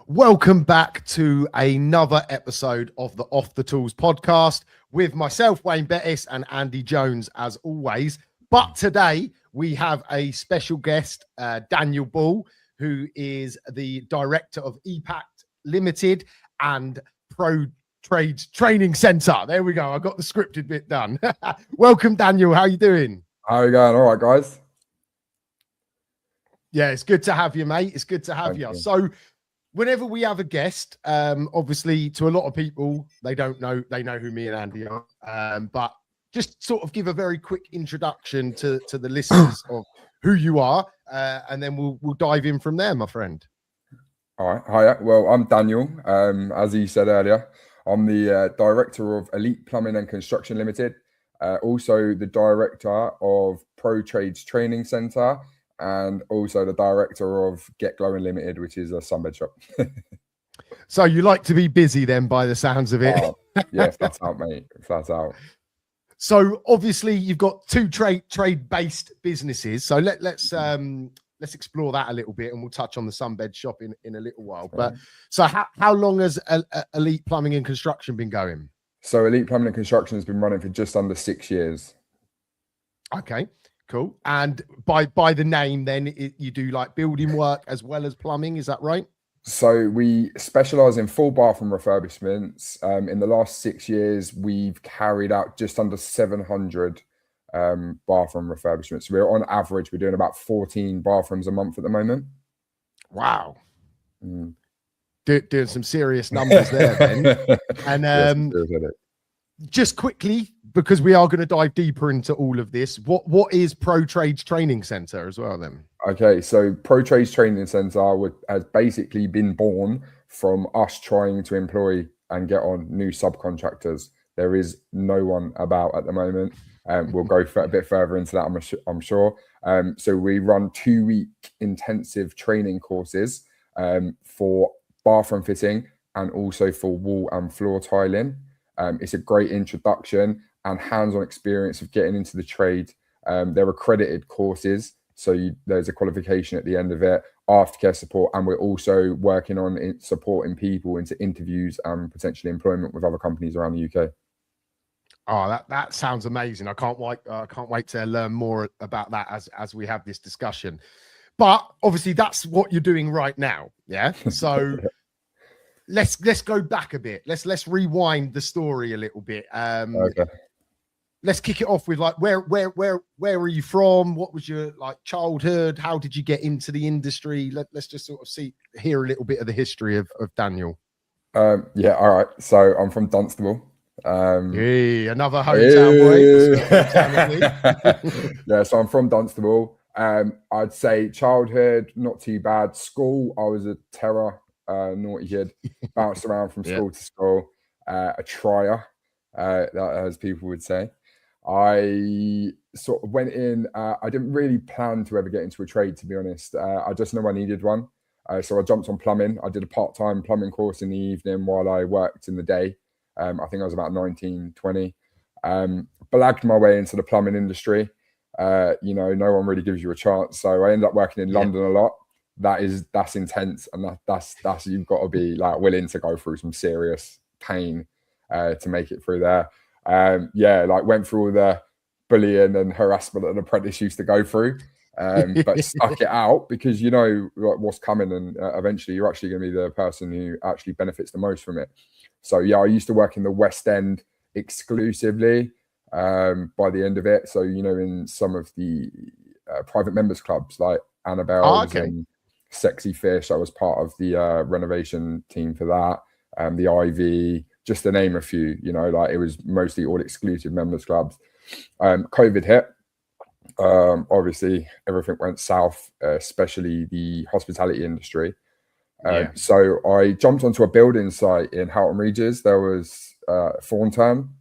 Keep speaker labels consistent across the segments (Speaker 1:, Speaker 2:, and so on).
Speaker 1: Welcome back to another episode of the Off the Tools podcast with myself, Wayne Bettess, and Andy Jones, as always. But today we have a special guest, Daniel Ball, who is the director of EPACT Limited and Pro Trades Training Centre. There we go. I got the scripted bit done. Welcome, Daniel. How you doing?
Speaker 2: How are you going? All right, guys.
Speaker 1: Yeah, it's good to have you, mate. It's good to have you. So whenever we have a guest, obviously to a lot of people, they know who me and Andy are. But just sort of give a very quick introduction to the listeners of who you are, and then we'll dive in from there, my friend.
Speaker 2: All right. Hi. Well, I'm Daniel. As he said earlier, I'm the director of Elite Plumbing and Construction Limited, also the director of Pro Trades Training Centre, and also the director of Get Glowing Limited, which is a sunbed shop.
Speaker 1: So you like to be busy then, by the sounds of it.
Speaker 2: Yeah, flat out, mate. Flat out.
Speaker 1: So obviously you've got two trade-based businesses. So let's explore that a little bit, and we'll touch on the sunbed shop in a little while. But so how long has Elite Plumbing and Construction been going?
Speaker 2: So Elite Plumbing and Construction has been running for just under 6 years.
Speaker 1: Okay. Cool. And by the name, then you do like building work as well as plumbing. Is that right?
Speaker 2: So we specialize in full bathroom refurbishments. In the last 6 years, we've carried out just under 700 bathroom refurbishments. We're on average, we're doing about 14 bathrooms a month at the moment.
Speaker 1: Wow. Doing some serious numbers there then. And just quickly, because we are going to dive deeper into all of this, what is Pro Trades Training Centre as well then?
Speaker 2: Okay, so Pro Trades Training Centre has basically been born from us trying to employ and get on new subcontractors. There is no one about at the moment. We'll go a bit further into that, I'm sure. So we run 2-week intensive training courses for bathroom fitting and also for wall and floor tiling. It's a great introduction and hands-on experience of getting into the trade. They're accredited courses, so there's a qualification at the end of it, aftercare support, and we're also working on supporting people into interviews and potentially employment with other companies around the UK.
Speaker 1: Oh, that sounds amazing. I can't wait to learn more about that as we have this discussion. But obviously that's what you're doing right now. Yeah. So let's go back a bit. Let's rewind the story a little bit.
Speaker 2: Okay.
Speaker 1: Let's kick it off with like where are you from? What was your like childhood? How did you get into the industry? Let's just sort of hear a little bit of the history of Daniel.
Speaker 2: Yeah, all right. So I'm from Dunstable.
Speaker 1: Hey, another hometown boy.
Speaker 2: Yeah, so I'm from Dunstable. I'd say childhood not too bad. School, I was a terror. Naughty kid, bounced around from school to school, a trier, as people would say. I sort of went in, I didn't really plan to ever get into a trade, to be honest. I just know I needed one. So I jumped on plumbing. I did a part-time plumbing course in the evening while I worked in the day. I think I was about 19, 20. Blagged my way into the plumbing industry. No one really gives you a chance. So I ended up working in London a lot. That's intense, and that's you've got to be like willing to go through some serious pain to make it through there. Like went through all the bullying and harassment that an apprentice used to go through, but stuck it out because you know what's coming, and eventually you're actually going to be the person who actually benefits the most from it. So yeah, I used to work in the West End exclusively by the end of it. So in some of the private members clubs like Annabelle's and Sexy Fish. I was part of the renovation team for that. The Ivy, just to name a few, like it was mostly all exclusive members clubs. COVID hit. Obviously, everything went south, especially the hospitality industry. So I jumped onto a building site in Houghton Regis. There was Thornton.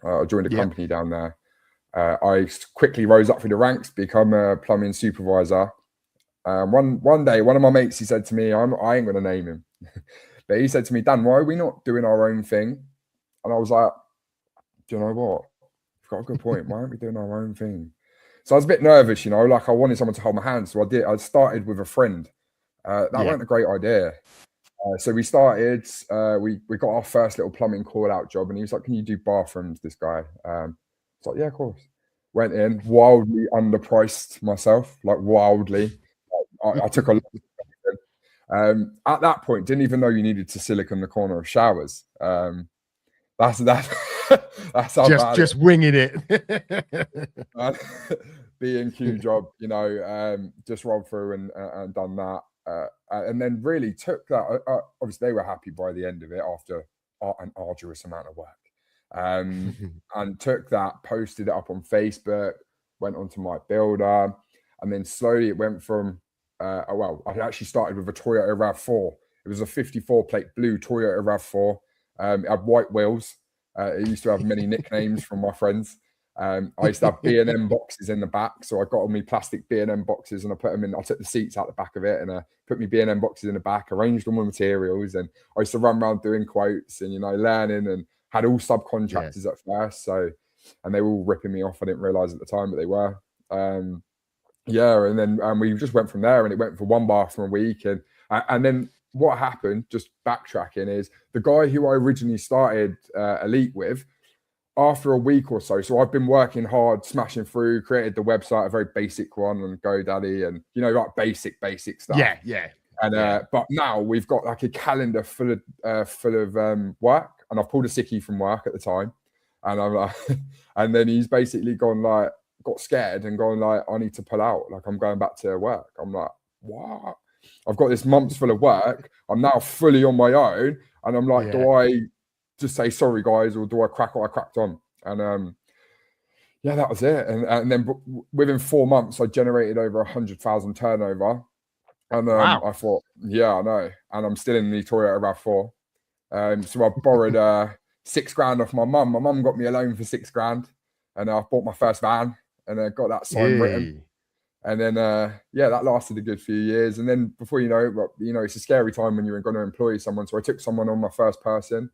Speaker 2: I joined a company down there. I quickly rose up through the ranks, become a plumbing supervisor. One day, one of my mates, he said to me, I ain't going to name him, but he said to me, Dan, why are we not doing our own thing? And I was like, do you know what? You've got a good point. Why aren't we doing our own thing? So I was a bit nervous, like I wanted someone to hold my hand. So I did. I started with a friend. That wasn't a great idea. So we started, we got our first little plumbing call out job, and he was like, "Can you do bathrooms?" This guy, it's like, "Yeah, of course." Went in, wildly underpriced myself, like wildly. I took a lot. At that point, didn't even know you needed to silicone the corner of showers. That's that's how bad
Speaker 1: just winging it.
Speaker 2: B&Q job, just rolled through and done that, and then really took that. Obviously, they were happy by the end of it after an arduous amount of work, and took that, posted it up on Facebook, went onto my builder, and then slowly it went from. I actually started with a Toyota RAV4. It was a 54 plate blue Toyota RAV4. It had white wheels. It used to have many nicknames from my friends. I used to have B&M boxes in the back, so I got all my plastic B&M boxes and I put them in. I took the seats out the back of it and put my B&M boxes in the back, arranged all my materials, and I used to run around doing quotes and learning, and had all subcontractors at first. So, and they were all ripping me off. I didn't realize at the time, but they were. And then we just went from there, and it went for one bathroom a week, and then what happened, just backtracking, is the guy who I originally started Elite with, after a week or so I've been working hard, smashing through, created the website, a very basic one on GoDaddy, and like basic stuff.
Speaker 1: Yeah.
Speaker 2: And but now we've got like a calendar full of work, and I've pulled a sickie from work at the time, and I'm like, and then he's basically got scared and gone like, I need to pull out, like I'm going back to work. I'm like, what? I've got this month's full of work. I'm now fully on my own, and I'm like, do I just say sorry, guys, or do I crack what I cracked on? And that was it. And then within 4 months, I generated over 100,000 turnover. And
Speaker 1: wow.
Speaker 2: I thought, yeah, I know. And I'm still in the Toyota RAV4. So I borrowed $6,000 off my mum. My mum got me a loan for $6,000, and I bought my first van, and I got that sign written. And then, that lasted a good few years. And then before you know it, it's a scary time when you're going to employ someone. So I took someone on, my first person.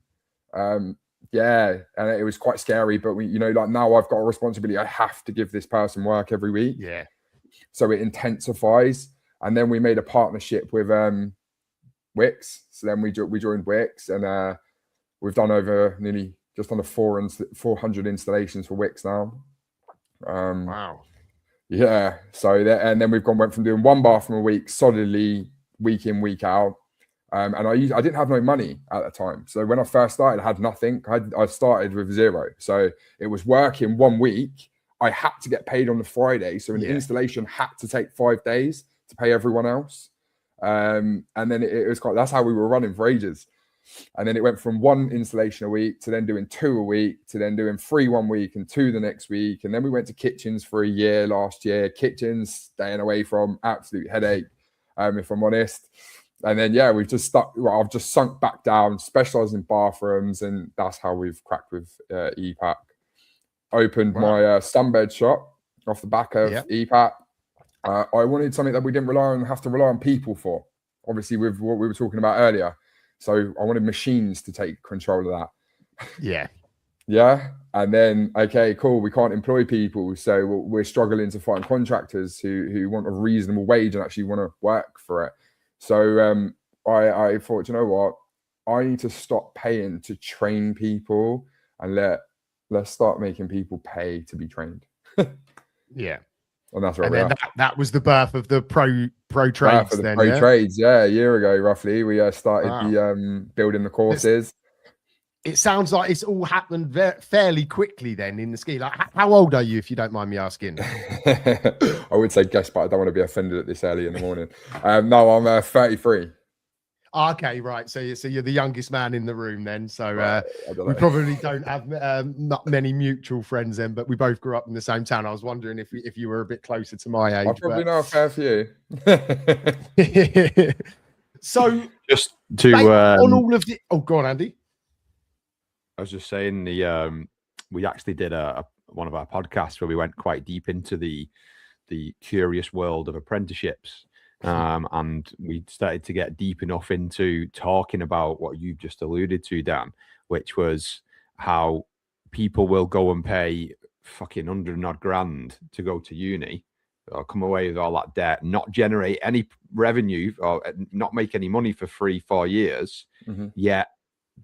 Speaker 2: And it was quite scary. But now I've got a responsibility. I have to give this person work every week.
Speaker 1: Yeah.
Speaker 2: So it intensifies. And then we made a partnership with Wix. So then we joined Wix, and we've done over nearly just under 400 installations for Wix now.
Speaker 1: Wow.
Speaker 2: Yeah. So and then went from doing one bathroom a week solidly, week in, week out. And I didn't have no money at the time. So when I first started, I had nothing. I started with zero. So it was working 1 week. I had to get paid on the Friday. So an installation had to take 5 days to pay everyone else. And then it was that's how we were running for ages. And then it went from 1 installation a week to then doing 2 a week to then doing 3 1 week and 2 the next week. And then we went to kitchens for a year last year. Kitchens, staying away from, absolute headache, if I'm honest. And then, we've just I've just sunk back down, specialised in bathrooms, and that's how we've cracked with EPAC. Opened my sunbed shop off the back of EPAC. I wanted something that we didn't have to rely on people for, obviously, with what we were talking about earlier. So I wanted machines to take control of that.
Speaker 1: Yeah.
Speaker 2: And then, okay, cool. We can't employ people. So we're struggling to find contractors who want a reasonable wage and actually want to work for it. So I thought, you know what? I need to stop paying to train people, and let's start making people pay to be trained.
Speaker 1: Yeah.
Speaker 2: And that's right.
Speaker 1: And then that was the birth of the pro trades.
Speaker 2: Trades, a year ago, roughly. We started the building the courses.
Speaker 1: It sounds like it's all happened fairly quickly then in the ski. Like, how old are you, if you don't mind me asking?
Speaker 2: I would say guess, but I don't want to be offended at this early in the morning. No, I'm 33.
Speaker 1: Okay, right. So you're the youngest man in the room then. So we probably don't have not many mutual friends then, but we both grew up in the same town. I was wondering if you were a bit closer to my age.
Speaker 2: I probably know a fair few.
Speaker 1: So
Speaker 3: just to
Speaker 1: on all of the go on, Andy.
Speaker 3: I was just saying we actually did one of our podcasts where we went quite deep into the curious world of apprenticeships. And we started to get deep enough into talking about what you've just alluded to, Dan, which was how people will go and pay fucking 100 odd grand to go to uni, or come away with all that debt, not generate any revenue or not make any money for 3-4 years, yet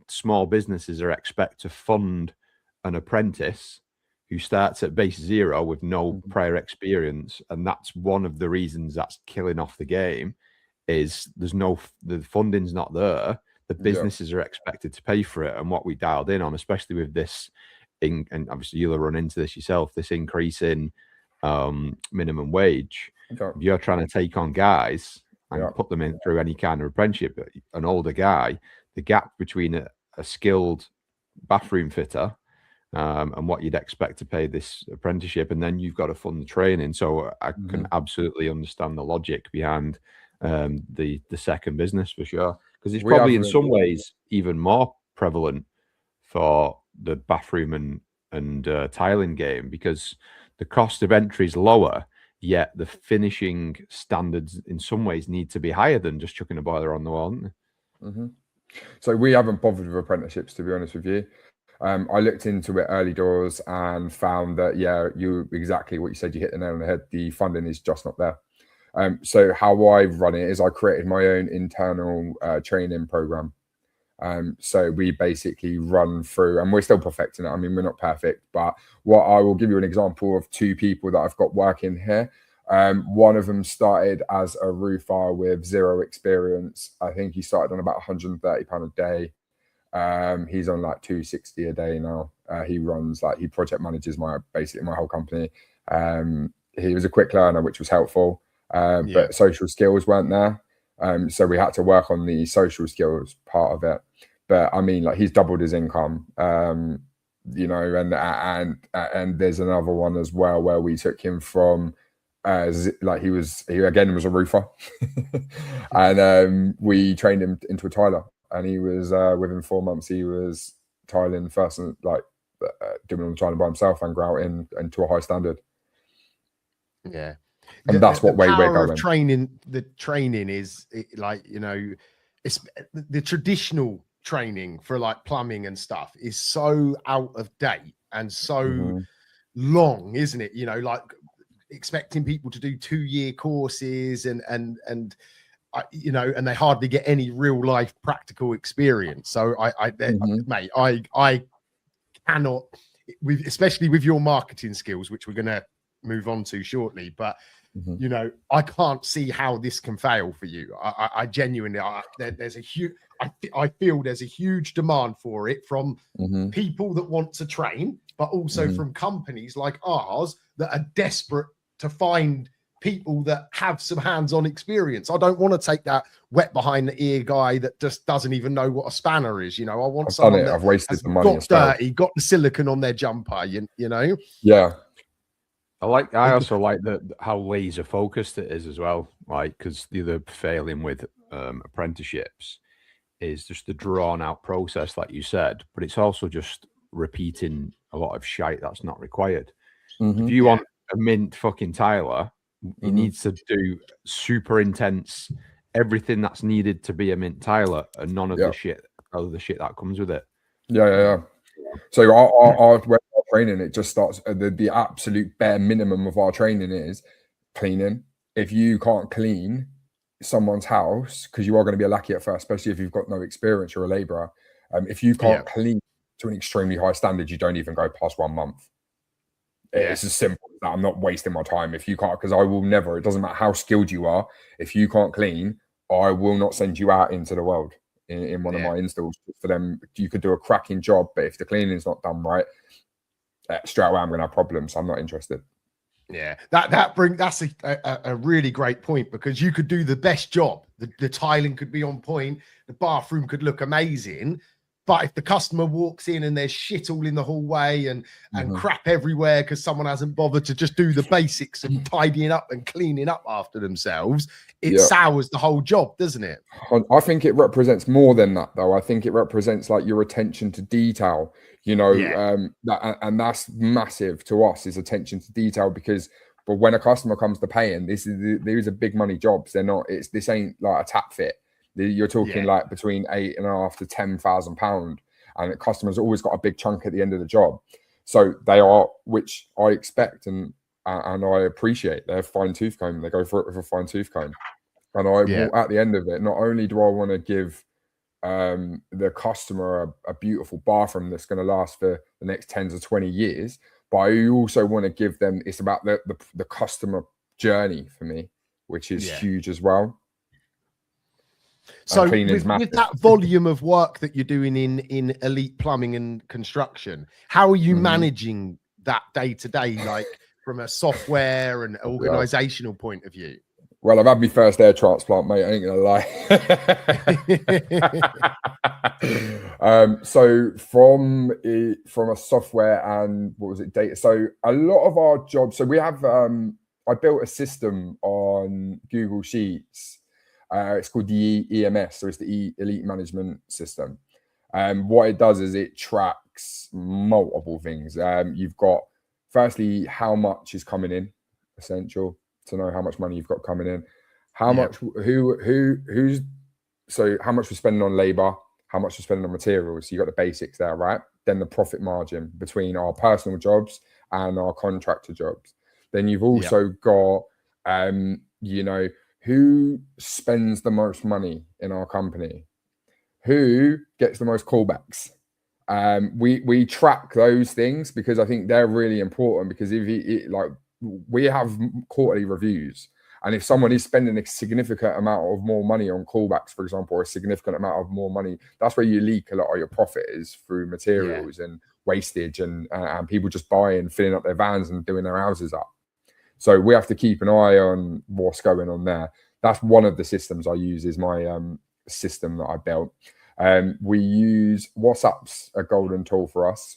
Speaker 3: small businesses are expected to fund an apprentice who starts at base zero with no prior experience. And that's one of the reasons that's killing off the game, is the funding's not there. The businesses are expected to pay for it. And what we dialed in on, especially with this, and obviously you'll run into this yourself, this increase in minimum wage. You're trying to take on guys and put them in through any kind of apprenticeship. An older guy, the gap between a skilled bathroom fitter and what you'd expect to pay this apprenticeship, and then you've got to fund the training. So I can absolutely understand the logic behind the second business for sure, because it's probably in some ways even more prevalent for the bathroom and tiling game, because the cost of entry is lower, yet the finishing standards in some ways need to be higher than just chucking a boiler on the wall.
Speaker 2: So we haven't bothered with apprenticeships, to be honest with you. I looked into it early doors and found that, you exactly what you said, you hit the nail on the head. The funding is just not there. So how I run it is I created my own internal training program. So we basically run through, and we're still perfecting it. I mean, we're not perfect, but what I will give you an example of 2 people that I've got working here. One of them started as a roofer with 0 experience. I think he started on about £130 a day. He's on like 260 a day now. He runs, like, he project manages basically my whole company. He was a quick learner, which was helpful, but social skills weren't there. So we had to work on the social skills part of it. But I mean, like, he's doubled his income, and there's another one as well where we took him from he again was a roofer and we trained him into a tiler, and he was within 4 months he was tiling first, and doing all the tiling by himself and grouting and to a high standard. And that's what way we're going.
Speaker 1: The training is it's the traditional training for like plumbing and stuff is so out of date and so long, isn't it? Like expecting people to do 2-year courses and they hardly get any real life practical experience. So mate, I cannot, especially with your marketing skills, which we're going to move on to shortly, but I can't see how this can fail for you. I genuinely, there's a huge, I feel there's a huge demand for it from people that want to train, but also from companies like ours that are desperate to find people that have some hands-on experience. I don't want to take that wet behind the ear guy that just doesn't even know what a spanner is. I want someone that
Speaker 2: I've wasted the money,
Speaker 1: got dirty, got the silicone on their jumper.
Speaker 2: Yeah.
Speaker 3: I also like how laser focused it is as well. Like, because the other failing with apprenticeships is just the drawn out process, like you said, but it's also just repeating a lot of shite that's not required. If you want a mint fucking tiler, he needs to do super intense everything that's needed to be a mint tiler, and none of the shit that comes with it.
Speaker 2: So our training, it just starts the absolute bare minimum of our training is cleaning. If you can't clean someone's house, because you are going to be a lackey at first, especially if you've got no experience, you're a labourer. If you can't clean to an extremely high standard, you don't even go past 1 month. It's as simple as that. I'm not wasting my time if you can't, because I will never, it doesn't matter how skilled you are, if you can't clean, I will not send you out into the world in one of my installs. For them, you could do a cracking job, but if the cleaning is not done right, straight away I'm going to have problems. I'm not interested. That's a really great point, because you could do the best job. The tiling could be on point, the bathroom could look amazing, but if the customer walks in and there's shit all in the hallway and crap everywhere because someone hasn't bothered to just do the basics and tidying up and cleaning up after themselves, it sours the whole job, doesn't it? I think it represents more than that, though. I think it represents like your attention to detail, and that's massive to us, is attention to detail, because but when a customer comes to paying, these are big money jobs. This ain't like a tap fit. You're talking like between £8,500 to £10,000, and the customer's always got a big chunk at the end of the job. So they are, which I expect, and and I appreciate their fine tooth comb. They go for it with a fine tooth comb, and I will, at the end of it, not only do I want to give the customer a beautiful bathroom that's going to last for the next 10 to 20 years, but I also want to give them, it's about the customer journey for me, which is huge as well.
Speaker 1: So with that volume of work that you're doing in Elite Plumbing and Construction, how are you managing that day to day, like from a software and organizational point of view?
Speaker 2: Well, I've had my first air transplant, mate. I ain't gonna lie. So from a software and data. So a lot of our jobs. So we have. I built a system on Google Sheets. It's called the EMS, so it's the Elite Management System. What it does is it tracks multiple things. You've got, firstly, how much is coming in, essential to know how much money you've got coming in, how much, so how much we're spending on labor, how much we're spending on materials. So you got the basics there, right? Then the profit margin between our personal jobs and our contractor jobs. Then you've also got, who spends the most money in our company? Who gets the most callbacks? We track those things because I think they're really important, because if we have quarterly reviews, and if someone is spending a significant amount of more money on callbacks, for example, or a significant amount of more money, that's where you leak a lot of your profit is through materials and wastage and people just buying, filling up their vans and doing their houses up. So we have to keep an eye on what's going on there. That's one of the systems I use, is my system that I built. We use WhatsApp's a golden tool for us.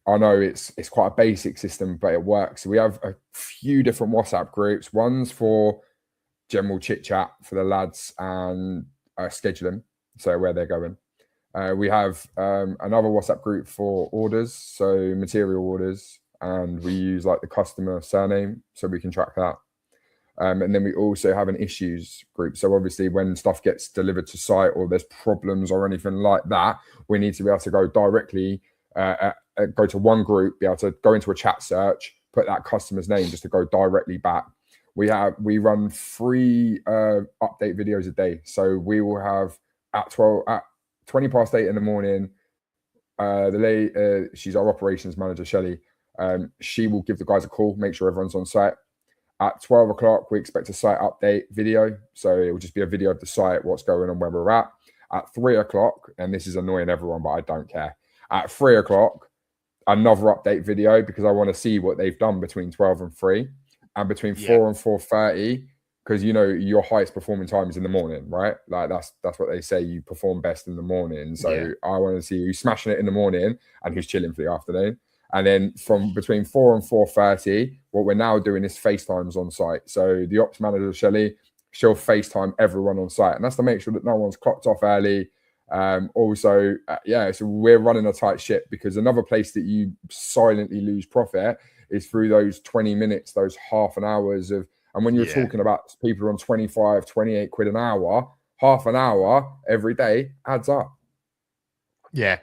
Speaker 2: I know it's quite a basic system, but it works. We have a few different WhatsApp groups. One's for general chit chat for the lads and scheduling, so where they're going. We have another WhatsApp group for orders, so material orders, and we use like the customer surname so we can track that. And then we also have an issues group. So obviously when stuff gets delivered to site or there's problems or anything like that, we need to be able to go directly, go to one group, be able to go into a chat search, put that customer's name just to go directly back. We run 3 update videos a day. So we will have at 20 past 8 in the morning, the lady, she's our operations manager, Shelley. She will give the guys a call, make sure everyone's on site. At 12 o'clock, we expect a site update video. So it will just be a video of the site, what's going on, where we're at. At 3 o'clock, and this is annoying everyone, but I don't care. At 3 o'clock, another update video, because I want to see what they've done between 12 and 3. And between 4 and 4:30, because your highest performing time is in the morning, right? Like that's what they say, you perform best in the morning. So I want to see who's smashing it in the morning and who's chilling for the afternoon. And then from between 4 and 4:30, what we're now doing is FaceTimes on site. So the ops manager, Shelley, she'll FaceTime everyone on site. And that's to make sure that no one's clocked off early. So we're running a tight ship, because another place that you silently lose profit is through those 20 minutes, those half an hours of, and when you're talking about people on 25, 28 quid an hour, half an hour every day adds up.
Speaker 1: Yeah.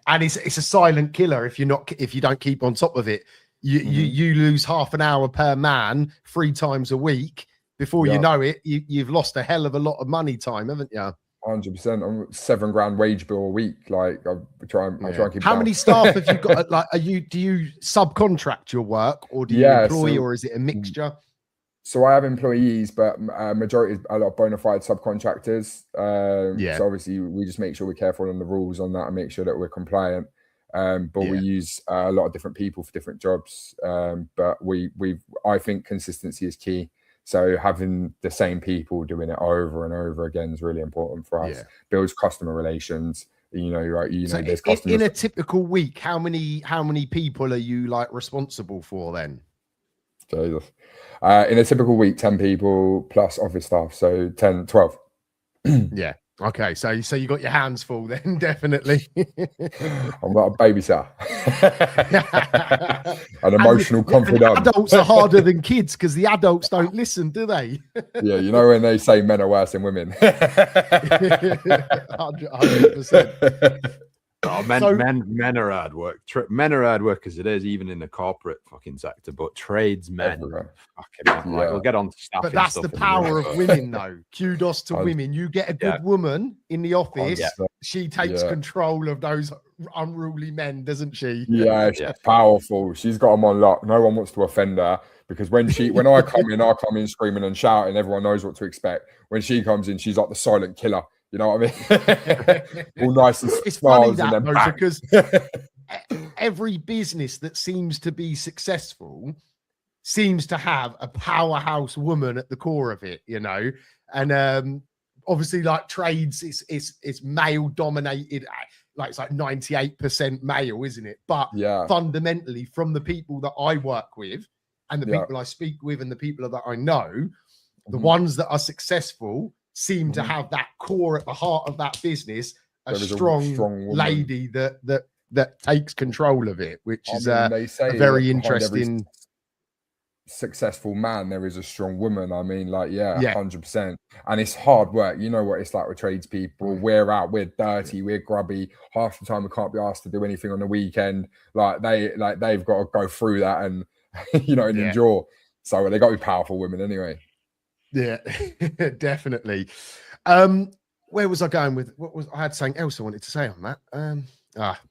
Speaker 1: And it's a silent killer if you don't keep on top of it. You lose half an hour per man 3 times a week. Before you know it, you've lost a hell of a lot of money time, haven't you?
Speaker 2: 100%. I'm $7,000 wage bill a week. Like I try and keep.
Speaker 1: How many staff have you got? Like, do you subcontract your work, or do you employ, or is it a mixture?
Speaker 2: So I have employees, but majority is a lot of bona fide subcontractors. So obviously we just make sure we're careful on the rules on that and make sure that we're compliant. We use a lot of different people for different jobs. But I think consistency is key. So having the same people doing it over and over again is really important for us. Builds customer relations. There's customers.
Speaker 1: In a typical week, how many people are you like responsible for then?
Speaker 2: Jesus. In a typical week, 10 people plus office staff, so 10, 12.
Speaker 1: Yeah. Okay. So you got your hands full then, definitely.
Speaker 2: I'm not a babysitter. An emotional confidant.
Speaker 1: Adults are harder than kids because the adults don't listen, do they?
Speaker 2: Yeah, when they say men are worse than women.
Speaker 1: 100%.
Speaker 3: Oh, men are hard work. Men are hard work as it is, even in the corporate fucking sector. But tradesmen, fucking right. We'll get on to staff.
Speaker 1: But that's the power of women, though. Kudos to women. You get a good woman in the office, she takes control of those unruly men, doesn't she?
Speaker 2: Yeah, she's powerful. She's got them on lock. No one wants to offend her because when I come in screaming and shouting. Everyone knows what to expect. When she comes in, she's like the silent killer. You know what I mean? All nice and
Speaker 1: it's funny that,
Speaker 2: and then
Speaker 1: though, because every business that seems to be successful seems to have a powerhouse woman at the core of it, you know. And obviously, like trades, it's male dominated. Like it's like 98% male, isn't it? But fundamentally, from the people that I work with and the people I speak with and the people that I know, the ones that are successful seem to have that core at the heart of that business, a strong lady that takes control of it, which is
Speaker 2: they say
Speaker 1: a very interesting.
Speaker 2: Successful man, there is a strong woman. I mean, like, 100%. And it's hard work. You know what it's like with tradespeople. We're out, we're dirty, we're grubby. Half the time we can't be asked to do anything on the weekend. They've got to go through that and and endure. So they got to be powerful women anyway.
Speaker 1: Yeah, definitely. Where was I going with I had something else I wanted to say on that.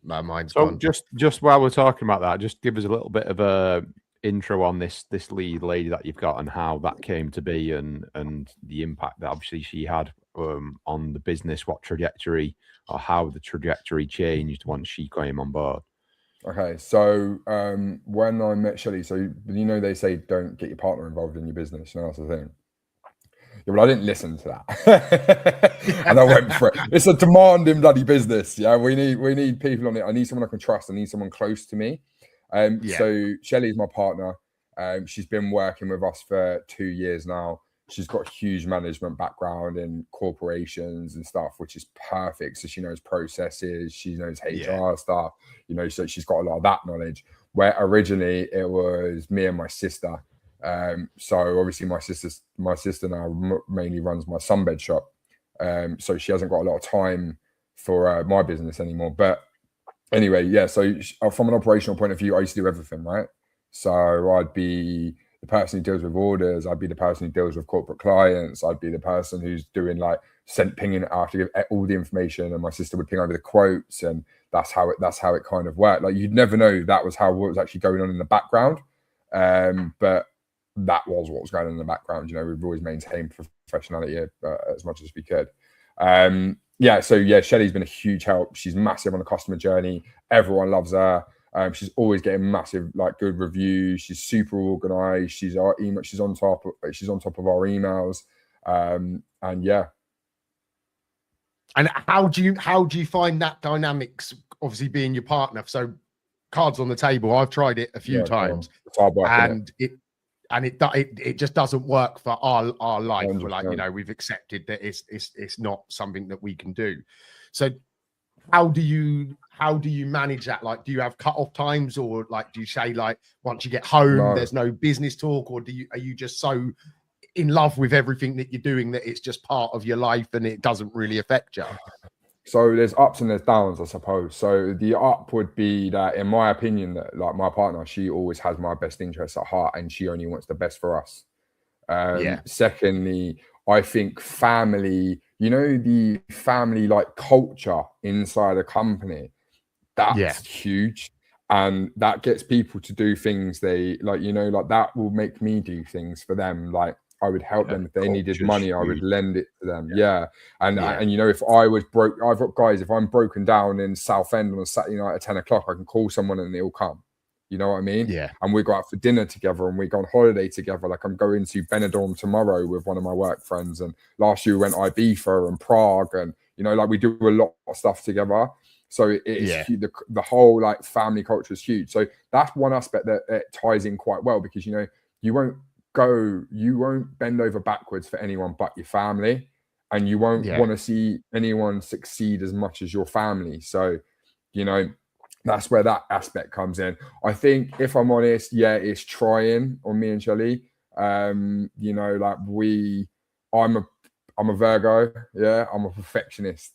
Speaker 1: My mind's gone.
Speaker 3: Just while we're talking about that, just give us a little bit of a intro on this lead lady that you've got and how that came to be and the impact that obviously she had on the business, what trajectory or how the trajectory changed once she came on board.
Speaker 2: Okay, so when I met Shelley, so they say don't get your partner involved in your business, that's the thing. Yeah, well, I didn't listen to that, and I went for it. It's a demanding bloody business. Yeah, we need people on it. I need someone I can trust. I need someone close to me. So Shelley's my partner. She's been working with us for 2 years now. She's got a huge management background in corporations and stuff, which is perfect. So she knows processes, she knows HR stuff. So she's got a lot of that knowledge. Where originally it was me and my sister. So obviously my sister now mainly runs my sunbed shop. So she hasn't got a lot of time for my business anymore. But anyway, so from an operational point of view, I used to do everything, right? So I'd be the person who deals with orders. I'd be the person who deals with corporate clients. I'd be the person who's doing pinging it out to give all the information, and my sister would ping over the quotes, and that's how it kind of worked. Like, you'd never know that was what was actually going on in the background. But that was what was going on in the background. We've always maintained professionality as much as we could. Shelley's been a huge help. She's massive on the customer journey. Everyone loves her. She's always getting massive, good reviews. She's super organized. She's on top of our emails. And
Speaker 1: how do you find that dynamics? Obviously, being your partner. So, cards on the table. I've tried it a few times,
Speaker 2: it's hard work,
Speaker 1: and it just doesn't work for our life. 100%. We're we've accepted that it's not something that we can do. So how do you manage that? Do you have cut-off times, or do you say once you get home there's no business talk, or are you just so in love with everything that you're doing that it's just part of your life and it doesn't really affect you?
Speaker 2: So there's ups and there's downs, I suppose. So the up would be that, in my opinion, that my partner, she always has my best interests at heart, and she only wants the best for us. Secondly, I think family, the family culture inside a company, that's huge. And that gets people to do things they that will make me do things for them. I would help them if they needed money. I would lend it to them. And if I was broke, I've got guys, if I'm broken down in Southend on a Saturday night at 10 o'clock, I can call someone and they'll come. You know what I mean? Yeah. And we go out for dinner together and we go on holiday together. I'm going to Benidorm tomorrow with one of my work friends. And last year we went Ibiza and Prague, and we do a lot of stuff together. So it's the whole family culture is huge. So that's one aspect that it ties in quite well, because you won't bend over backwards for anyone but your family, and you won't want to see anyone succeed as much as your family. So that's where that aspect comes in. I think, if I'm honest, it's trying on me and Shelley. I'm a Virgo. I'm a perfectionist.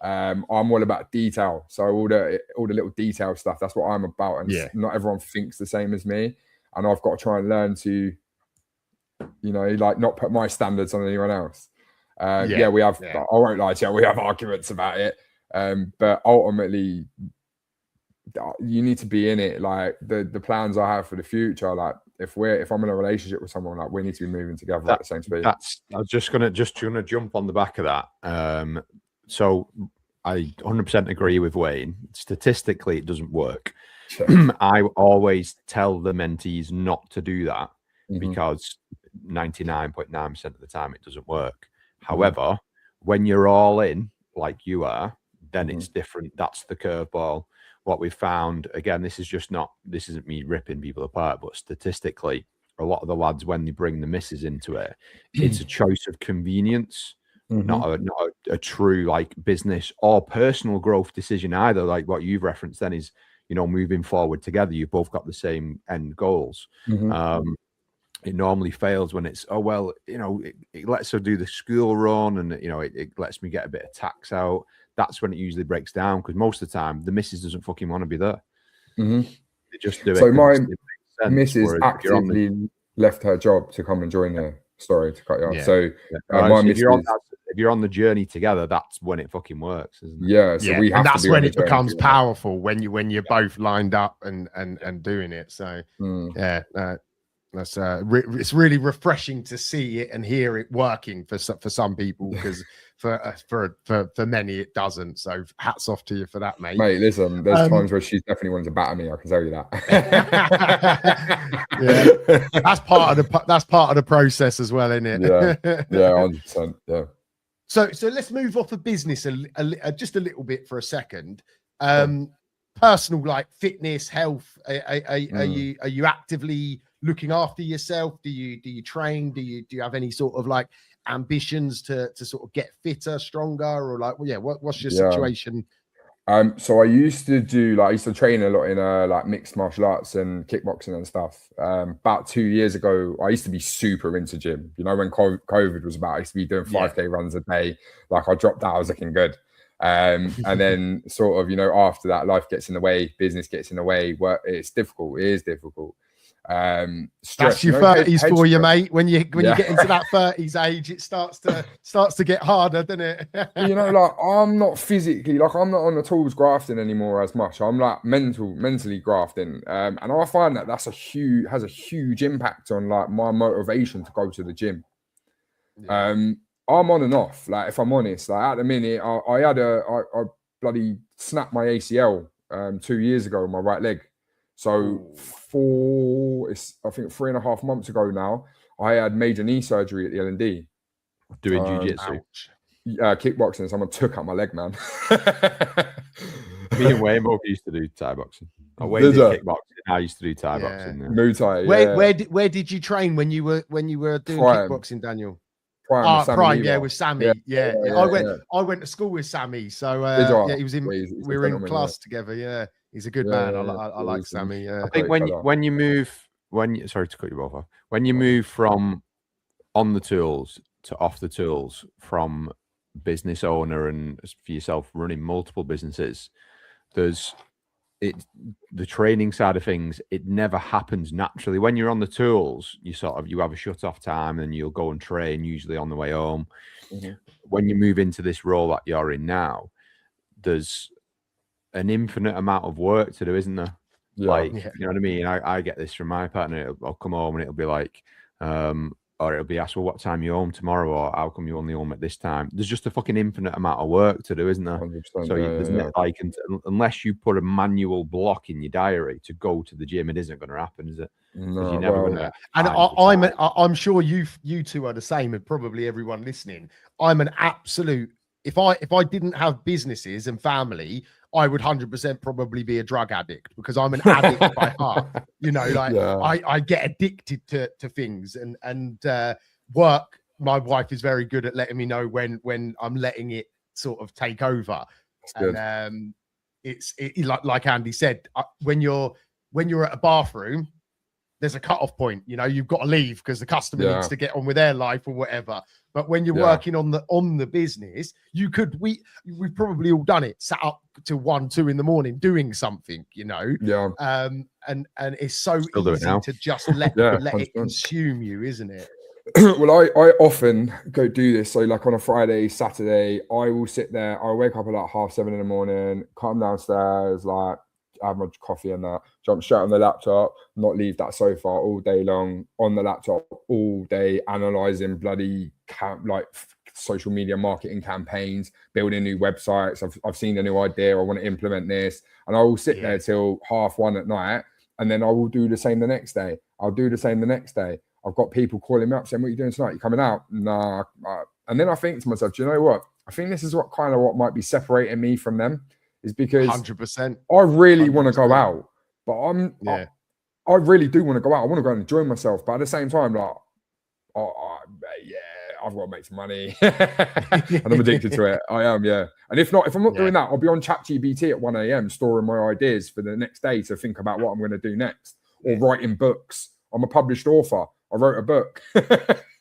Speaker 2: I'm all about detail, so all the little detail stuff. That's what I'm about, and not everyone thinks the same as me. And I've got to try and learn to, you know, like not put my standards on anyone else. We have. I won't lie to you, we have arguments about it, but ultimately, you need to be in it. Like the plans I have for the future, like if I'm in a relationship with someone, like we need to be moving together at the same speed.
Speaker 3: I was just gonna jump on the back of that. So I 100% agree with Wayne. Statistically, it doesn't work. I always tell the mentees not to do that because 99.9% of the time it doesn't work. However, when you're all in, like you are, then it's different. That's the curveball. What we've found, again, this isn't me ripping people apart, but statistically, a lot of the lads, when they bring the misses into it, it's a choice of convenience, not a true like business or personal growth decision either. Like what you've referenced then is, you know, moving forward together. You've both got the same end goals. It normally fails when it's, oh, well, you know, it lets her do the school run and, you know, it lets me get a bit of tax out. That's when it usually breaks down, because most of the time the missus doesn't fucking want to be there. They just do it.
Speaker 2: So my missus actively left her job to come and join her. Sorry to cut you off. So my missus,
Speaker 3: if you're on the journey together, that's when it fucking works, isn't it?
Speaker 2: Yeah. So we have,
Speaker 1: and that's
Speaker 2: to be
Speaker 1: when
Speaker 2: on
Speaker 1: it becomes powerful, when you're both lined up and doing it. So that's it's really refreshing to see it and hear it working for some people, because for many it doesn't. So hats off to you for that, mate.
Speaker 2: Listen, there's times where she's definitely wanted to batter me, I can tell you that.
Speaker 1: That's part of the process as well, isn't it?
Speaker 2: Yeah 100%. Yeah.
Speaker 1: So let's move off of business just a little bit for a second. Personal, like fitness, health. Are you actively looking after yourself? Do you train? Do you have any sort of like ambitions to sort of get fitter, stronger, or like, what's your situation?
Speaker 2: So I used to train a lot in like mixed martial arts and kickboxing and stuff. About 2 years ago, I used to be super into gym. You know, when COVID was about, I used to be doing 5K runs a day. Like I dropped out, I was looking good. And then sort of, you know, after that, life gets in the way, business gets in the way. Work, it's difficult. It is difficult.
Speaker 1: That's your 30s for you, mate. When you get into that 30s age, it starts to get harder, doesn't it?
Speaker 2: You know, like I'm not physically, like I'm not on the tools grafting anymore as much. I'm like mentally grafting, and I find that has a huge impact on like my motivation to go to the gym. I'm on and off. Like if I'm honest, like at the minute, I bloody snapped my ACL 2 years ago on my right leg. So I think 3.5 months ago now, I had major knee surgery at the L&D.
Speaker 3: Doing jiu-jitsu.
Speaker 2: Kickboxing. Someone took out my leg, man.
Speaker 3: Me and Wayne both used to do Thai boxing. Wayne did kickboxing. I used to do Thai boxing.
Speaker 2: Muay Thai.
Speaker 1: Where did you train when you were doing
Speaker 2: Prime.
Speaker 1: Kickboxing, Daniel?
Speaker 2: Prime,
Speaker 1: with Sammy. I went to school with Sammy, so he was in. We were in class together. Yeah, he's a good man. I like Sammy. Yeah.
Speaker 3: I think when you move, sorry to cut you both off. When you move from on the tools to off the tools, from business owner and for yourself running multiple businesses, the training side of things, it never happens naturally. When you're on the tools, you have a shut off time and you'll go and train, usually on the way home. When you move into this role that you're in now, there's an infinite amount of work to do, isn't there? You know what I mean? I get this from my partner. I'll come home and it'll be like, or it'll be asked, well, what time are you home tomorrow? Or how come you're only home at this time? There's just a fucking infinite amount of work to do, isn't there?
Speaker 2: 100%,
Speaker 3: so like, unless you put a manual block in your diary to go to the gym, it isn't going to happen, is it?
Speaker 2: No,
Speaker 3: you're never gonna.
Speaker 1: And I'm sure you two are the same, and probably everyone listening. I'm an absolute. If I didn't have businesses and family, I would 100% probably be a drug addict, because I'm an addict by heart. You know, like I get addicted to things, and work. My wife is very good at letting me know when I'm letting it sort of take over. And it's like Andy said, when you're at a bathroom there's a cutoff point. You know, you've got to leave because the customer needs to get on with their life or whatever. But when you're working on the business, we've probably all done it, sat up till 1, 2 in the morning doing something, you know.
Speaker 2: Yeah.
Speaker 1: And it's so
Speaker 3: Still
Speaker 1: easy to just let it consume you, isn't it?
Speaker 2: Well, I often go do this. So like on a Friday, Saturday, I will sit there. I'll wake up at like 7:30 in the morning, come downstairs, like have my coffee and that, jump straight on the laptop, not leave that sofa all day long, on the laptop all day, analyzing bloody social media marketing campaigns, building new websites. I've seen a new idea. I want to implement this. And I will sit there till 1:30 at night. And then I will do the same the next day. I'll do the same the next day. I've got people calling me up saying, "What are you doing tonight? You coming out?" Nah. And then I think to myself, do you know what? I think this is what might be separating me from them, is because
Speaker 1: 100%.
Speaker 2: I really want to go out, but I really do want to go out. I want to go and enjoy myself. But at the same time, like, I've got to make some money. And I'm addicted to it. I am, yeah. And if I'm not doing that, I'll be on ChatGPT at 1 a.m. storing my ideas for the next day to think about what I'm going to do next, or writing books. I'm a published author. I wrote a book.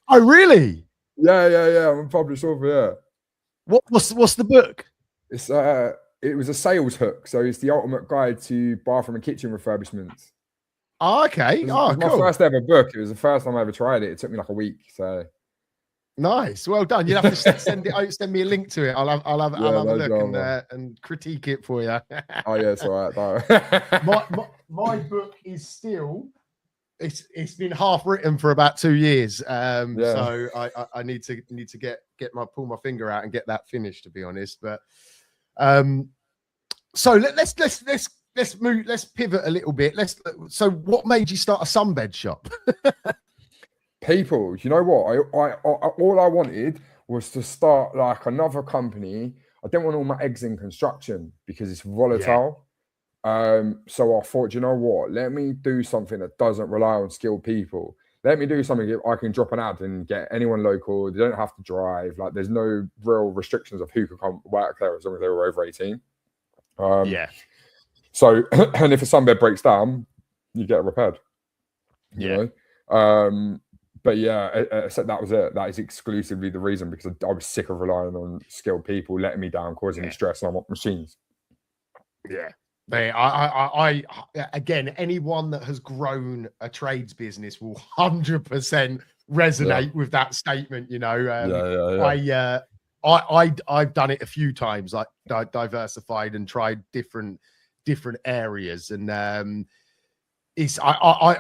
Speaker 1: Oh, really?
Speaker 2: Yeah. I'm a published author. Yeah.
Speaker 1: What's the book?
Speaker 2: It's it was a sales hook, so it's the ultimate guide to bathroom and kitchen refurbishments.
Speaker 1: Oh, okay.
Speaker 2: It was my first ever book. It was the first time I ever tried it. It took me like a week. So
Speaker 1: nice. Well done. You'll have to send me a link to it. I'll have a look and critique it for you.
Speaker 2: Oh yeah, it's all right.
Speaker 1: My book is still. It's been half written for about 2 years. So I need to pull my finger out and get that finished, to be honest. But so let's pivot a little bit. So what made you start a sunbed shop?
Speaker 2: People, you know what? I all I wanted was to start like another company. I didn't want all my eggs in construction because it's volatile. So I thought, you know what? Let me do something that doesn't rely on skilled people. Let me do something I can drop an ad and get anyone local. They don't have to drive. Like, there's no real restrictions of who can come work there as long as they were over 18. So, and if a sunbed breaks down, you get it repaired. You know? But yeah, that was it. That is exclusively the reason, because I was sick of relying on skilled people letting me down, causing me stress, and I want machines.
Speaker 1: Yeah. I again, anyone that has grown a trades business will 100% resonate with that statement. You know, I've done it a few times, like diversified and tried different areas, and I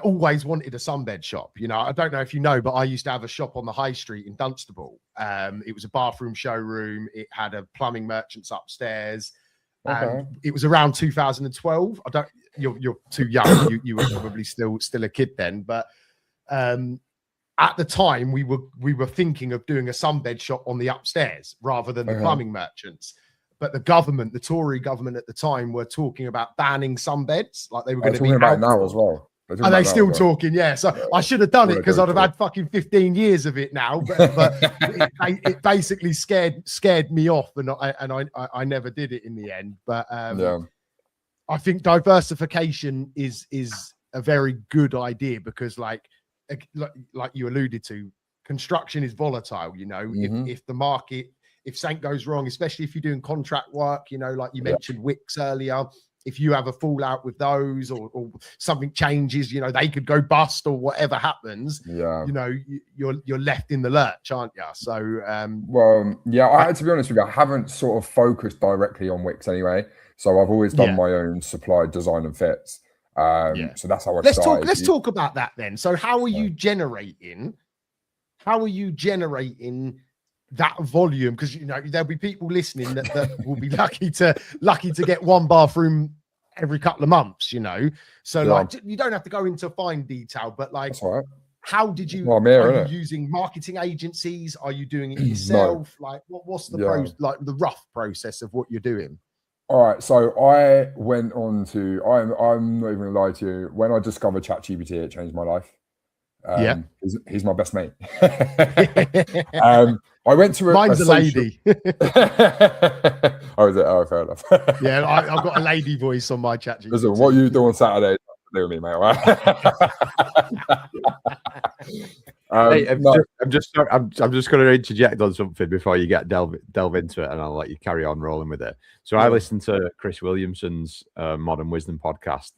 Speaker 1: always wanted a sunbed shop. You know, I don't know if you know, but I used to have a shop on the high street in Dunstable. It was a bathroom showroom. It had a plumbing merchants upstairs. And it was around 2012. You're too young. You were probably still a kid then. But at the time, we were thinking of doing a sunbed shop on the upstairs rather than the plumbing merchants. But the Tory government at the time, were talking about banning sunbeds. Like, they were going to be
Speaker 2: about now as well.
Speaker 1: Are they still talking? Yeah. So I should have done it, because I'd have had fucking 15 years of it now. But it basically scared me off, and I never did it in the end. But I think diversification is a very good idea, because like you alluded to, construction is volatile. You know, if the market, if something goes wrong, especially if you're doing contract work, you know, like you mentioned Wicks earlier. If you have a fallout with those, or something changes, you know, they could go bust, or whatever happens. You know, you're left in the lurch, aren't you? So,
Speaker 2: I to be honest with you, I haven't sort of focused directly on Wicks anyway. So I've always done my own supply, design, and fits. So that's how I started.
Speaker 1: Let's talk about that then. So how are you generating? That volume? Because, you know, there'll be people listening that will be lucky to get one bathroom every couple of months, you know. So like, you don't have to go into fine detail, but like, how did you? Are you using marketing agencies? Are you doing it yourself? Like, what's the the rough process of what you're doing?
Speaker 2: All right, so I went on to. I'm not even gonna lie to you. When I discovered ChatGPT, it changed my life. He's my best mate. I went to
Speaker 1: mine's a lady.
Speaker 2: Oh, is it? Oh, fair enough.
Speaker 1: I've got a lady voice on my chat.
Speaker 2: Listen, what you do on Saturday play with me, mate. All right?
Speaker 3: Hey, I'm
Speaker 2: no.
Speaker 3: just going to interject on something before you get delve into it, and I'll let you carry on rolling with it. So I listen to Chris Williamson's Modern Wisdom podcast,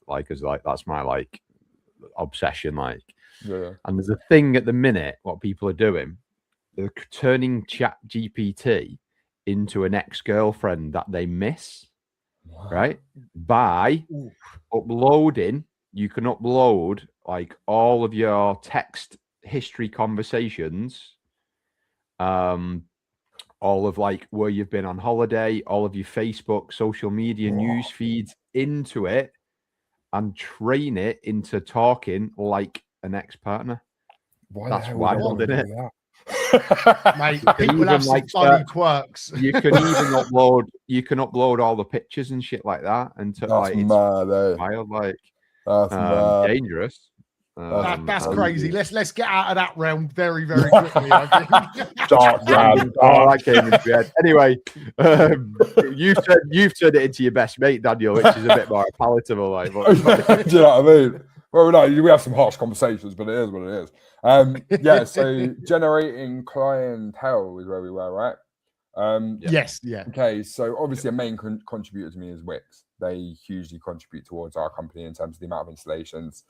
Speaker 3: that's my obsession,
Speaker 2: Yeah.
Speaker 3: And there's a thing at the minute, what people are doing, they're turning Chat GPT into an ex-girlfriend that they miss, right? By uploading, you can upload all of your text history conversations, all of where you've been on holiday, all of your Facebook, social media news feeds into it, and train it into talking like an ex-partner. That's wild, isn't it?
Speaker 1: Mate, people have some funny quirks.
Speaker 3: You can even upload all the pictures and shit like that, and
Speaker 2: that's mad,
Speaker 3: wild,
Speaker 2: that's mad.
Speaker 3: Dangerous.
Speaker 1: That's crazy. Let's get out of that realm very, very quickly. I think.
Speaker 2: Dark,
Speaker 3: that came into my head. Anyway, you've turned it into your best mate, Daniel, which is a bit more palatable.
Speaker 2: Do you know what I mean? Well, no, we have some harsh conversations, but it is what it is. Yeah. So generating clientele is where we were, right?
Speaker 1: Yes. Yeah.
Speaker 2: Okay. So obviously, a main contributor to me is Wix. They hugely contribute towards our company in terms of the amount of installations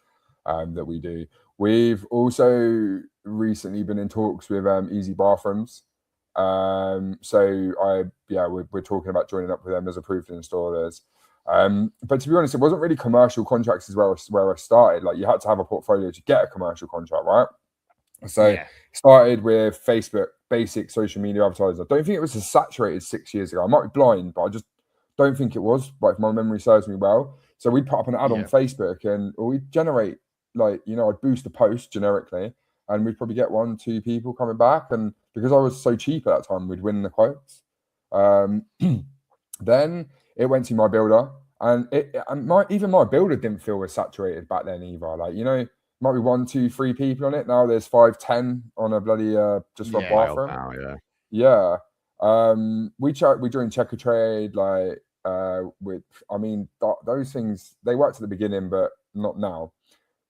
Speaker 2: that we do. We've also recently been in talks with Easy Bathrooms. So we're talking about joining up with them as approved installers. But to be honest, it wasn't really commercial contracts as well where I started. You had to have a portfolio to get a commercial contract, right? So started with Facebook, basic social media advertising. I don't think it was as saturated 6 years ago. I might be blind, but I just don't think it was. If my memory serves me well. So we'd put up an ad on Facebook, and we'd generate I'd boost a post generically, and we'd probably get 1-2 people coming back. And because I was so cheap at that time, we'd win the quotes. Then it went to my builder, and even my builder didn't feel as saturated back then either. Might be 1, 2, 3 people on it. Now there's 5, 10 on a bloody just for a bathroom.
Speaker 3: Now,
Speaker 2: we joined Checker Trade, those things, they worked at the beginning, but not now.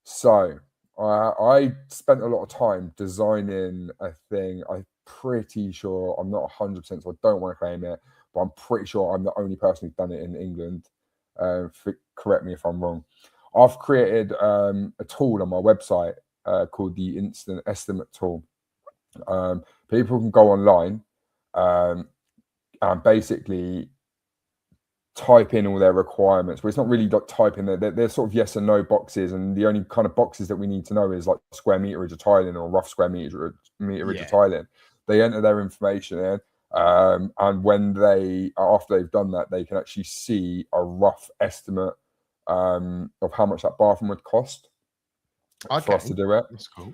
Speaker 2: So I spent a lot of time designing a thing. I'm pretty sure, I'm not 100%, so I don't want to claim it, but I'm pretty sure I'm the only person who's done it in England. Correct me if I'm wrong. I've created a tool on my website called the Instant Estimate Tool. People can go online and basically type in all their requirements, but it's not really typing. They're sort of yes and no boxes, and the only kind of boxes that we need to know is square meterage of tiling or rough square meterage of tiling. They enter their information in, and when after they've done that, they can actually see a rough estimate of how much that bathroom would cost for us to do it.
Speaker 1: That's cool.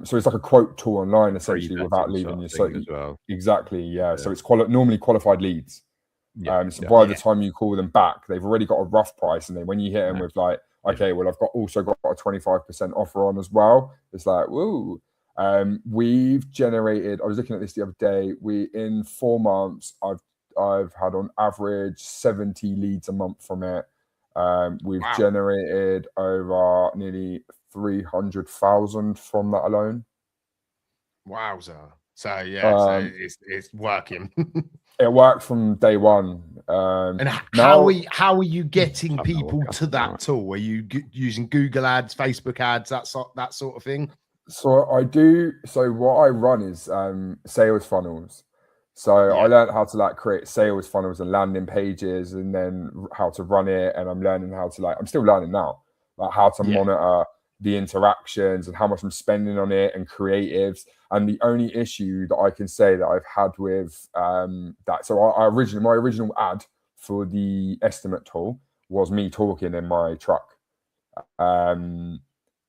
Speaker 2: So it's like a quote tool online, essentially, without leaving your site.
Speaker 3: Well.
Speaker 2: Exactly, yeah. So it's normally qualified leads. By the time you call them back, they've already got a rough price, and then when you hit them with okay, well, I've also got a 25% offer on as well. It's woo. We've generated. I was looking at this the other day. In 4 months, I've had on average 70 leads a month from it. We've generated over nearly 300,000 from that alone.
Speaker 1: Wowza! So so it's working.
Speaker 2: It worked from day one.
Speaker 1: And how are you getting people to that tool? Are you using Google ads, Facebook ads, that sort of thing?
Speaker 2: So I do. So what I run is sales funnels. So I learned how to create sales funnels and landing pages, and then how to run it. And I'm learning how to I'm still learning now, how to monitor the interactions and how much I'm spending on it and creatives. And the only issue that I can say that I've had with that, so my original ad for the estimate tool was me talking in my truck. And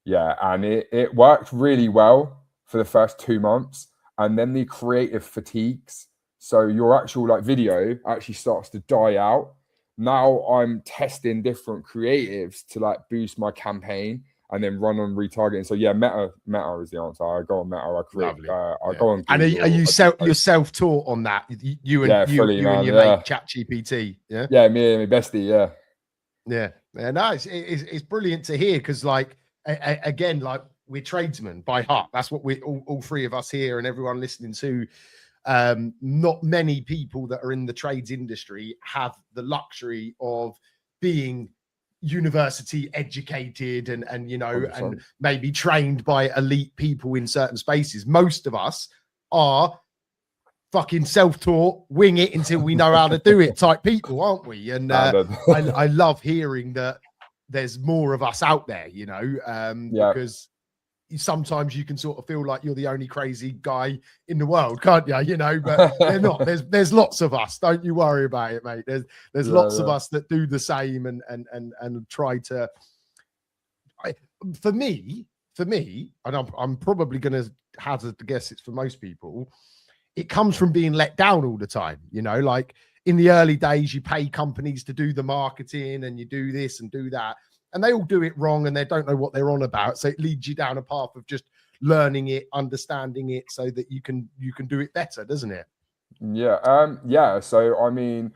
Speaker 2: it worked really well for the first 2 months, and then the creative fatigues. So your actual video actually starts to die out. Now I'm testing different creatives to boost my campaign and then run on retargeting. So Meta is the answer. I go on Meta. I create. I go on Google.
Speaker 1: And are you self-taught on that? You and your mate ChatGPT. Yeah.
Speaker 2: Yeah, me and my bestie. Yeah.
Speaker 1: Yeah, no, it's brilliant to hear because, like, again, like we're tradesmen by heart. That's what we all three of us here and everyone listening to. Not many people that are in the trades industry have the luxury of being university educated and you know
Speaker 2: 100%.
Speaker 1: and maybe trained by elite people in certain spaces. Most of us are fucking self-taught, wing it until we know how to do it type people, aren't we? And I love hearing that there's more of us out there, you know, because sometimes you can sort of feel like you're the only crazy guy in the world, can't you? You know, but they're not. There's lots of us. Don't you worry about it, mate. There's lots of us that do the same and try to. For me, and I'm probably going to hazard to guess it's for most people. It comes from being let down all the time, you know, like in the early days, you pay companies to do the marketing and you do this and do that, and they all do it wrong and they don't know what they're on about. So it leads you down a path of just learning it, understanding it so that you can do it better, doesn't it?
Speaker 2: Yeah. So, I mean,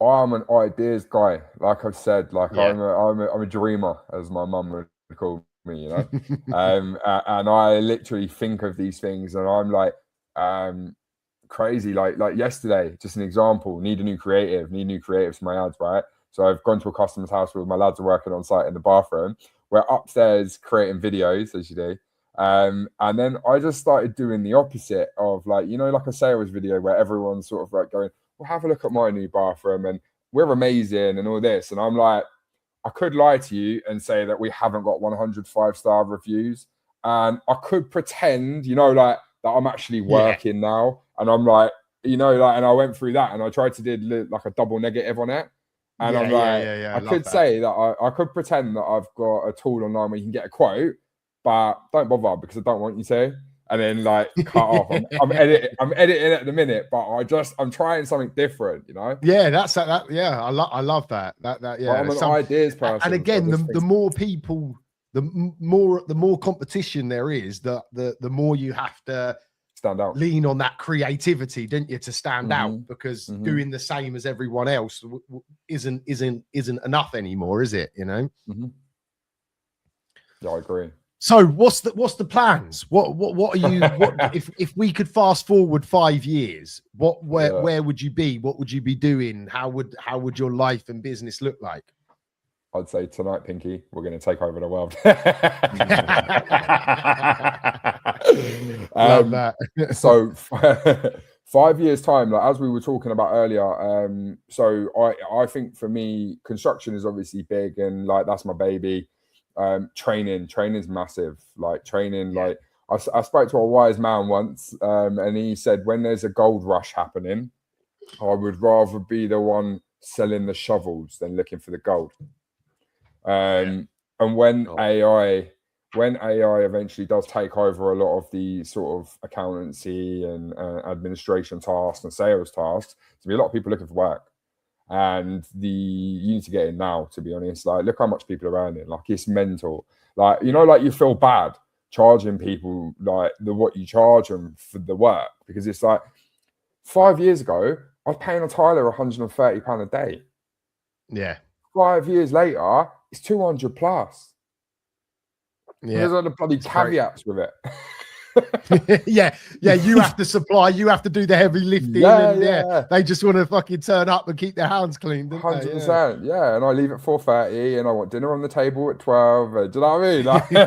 Speaker 2: I'm an ideas guy. Like I've said, like I'm a dreamer, as my mum would call me, you know, and I literally think of these things and I'm like, crazy. Like yesterday, just an example, need new creatives for my ads, right? So I've gone to a customer's house where my lads are working on site in the bathroom. We're upstairs creating videos, as you do. And then I just started doing the opposite of, like, you know, like a sales video where everyone's sort of like going, well, have a look at my new bathroom and we're amazing and all this. And I'm like, I could lie to you and say that we haven't got 100 5-star reviews. And I could pretend, you know, like that I'm actually working now. And I'm like, you know, like, and I went through that and I tried to do like a double negative on it. And I'm like, I could say that I could pretend that I've got a tool online where you can get a quote, but don't bother because I don't want you to. And then like cut off. I'm editing at the minute, but I'm trying something different, you know?
Speaker 1: Yeah, that's that. Yeah, I love that. Yeah.
Speaker 2: I'm an ideas person.
Speaker 1: And again, the more people, the more competition there is, the more you have to
Speaker 2: stand out,
Speaker 1: lean on that creativity, don't you, to stand out, because doing the same as everyone else isn't enough anymore, is it? You know?
Speaker 2: Yeah, I agree.
Speaker 1: So what's the plans? What are you? If we could fast forward 5 years, where would you be? What would you be doing? How would your life and business look like?
Speaker 2: I'd say tonight, Pinky, we're going to take over the world.
Speaker 1: Love that.
Speaker 2: So 5 years time, like as we were talking about earlier, so I think for me, construction is obviously big and like that's my baby. Training is massive. Like training, like I spoke to a wise man once, and he said when there's a gold rush happening, I would rather be the one selling the shovels than looking for the gold. And when AI eventually does take over a lot of the sort of accountancy and administration tasks and sales tasks, there'll be a lot of people looking for work. And you need to get in now, to be honest. Like, look how much people are earning. Like, it's mental. Like, you know, like you feel bad charging people like what you charge them for the work, because it's like 5 years ago, I was paying a tiler £130 a day.
Speaker 1: Yeah.
Speaker 2: 5 years later, it's 200 plus.
Speaker 1: Yeah.
Speaker 2: There's other bloody caveats with it.
Speaker 1: yeah, you have to supply, you have to do the heavy lifting. They just want to fucking turn up and keep their hands clean, don't
Speaker 2: 100%. Yeah, and I leave at 4:30 and I want dinner on the table at 12. Do you know what I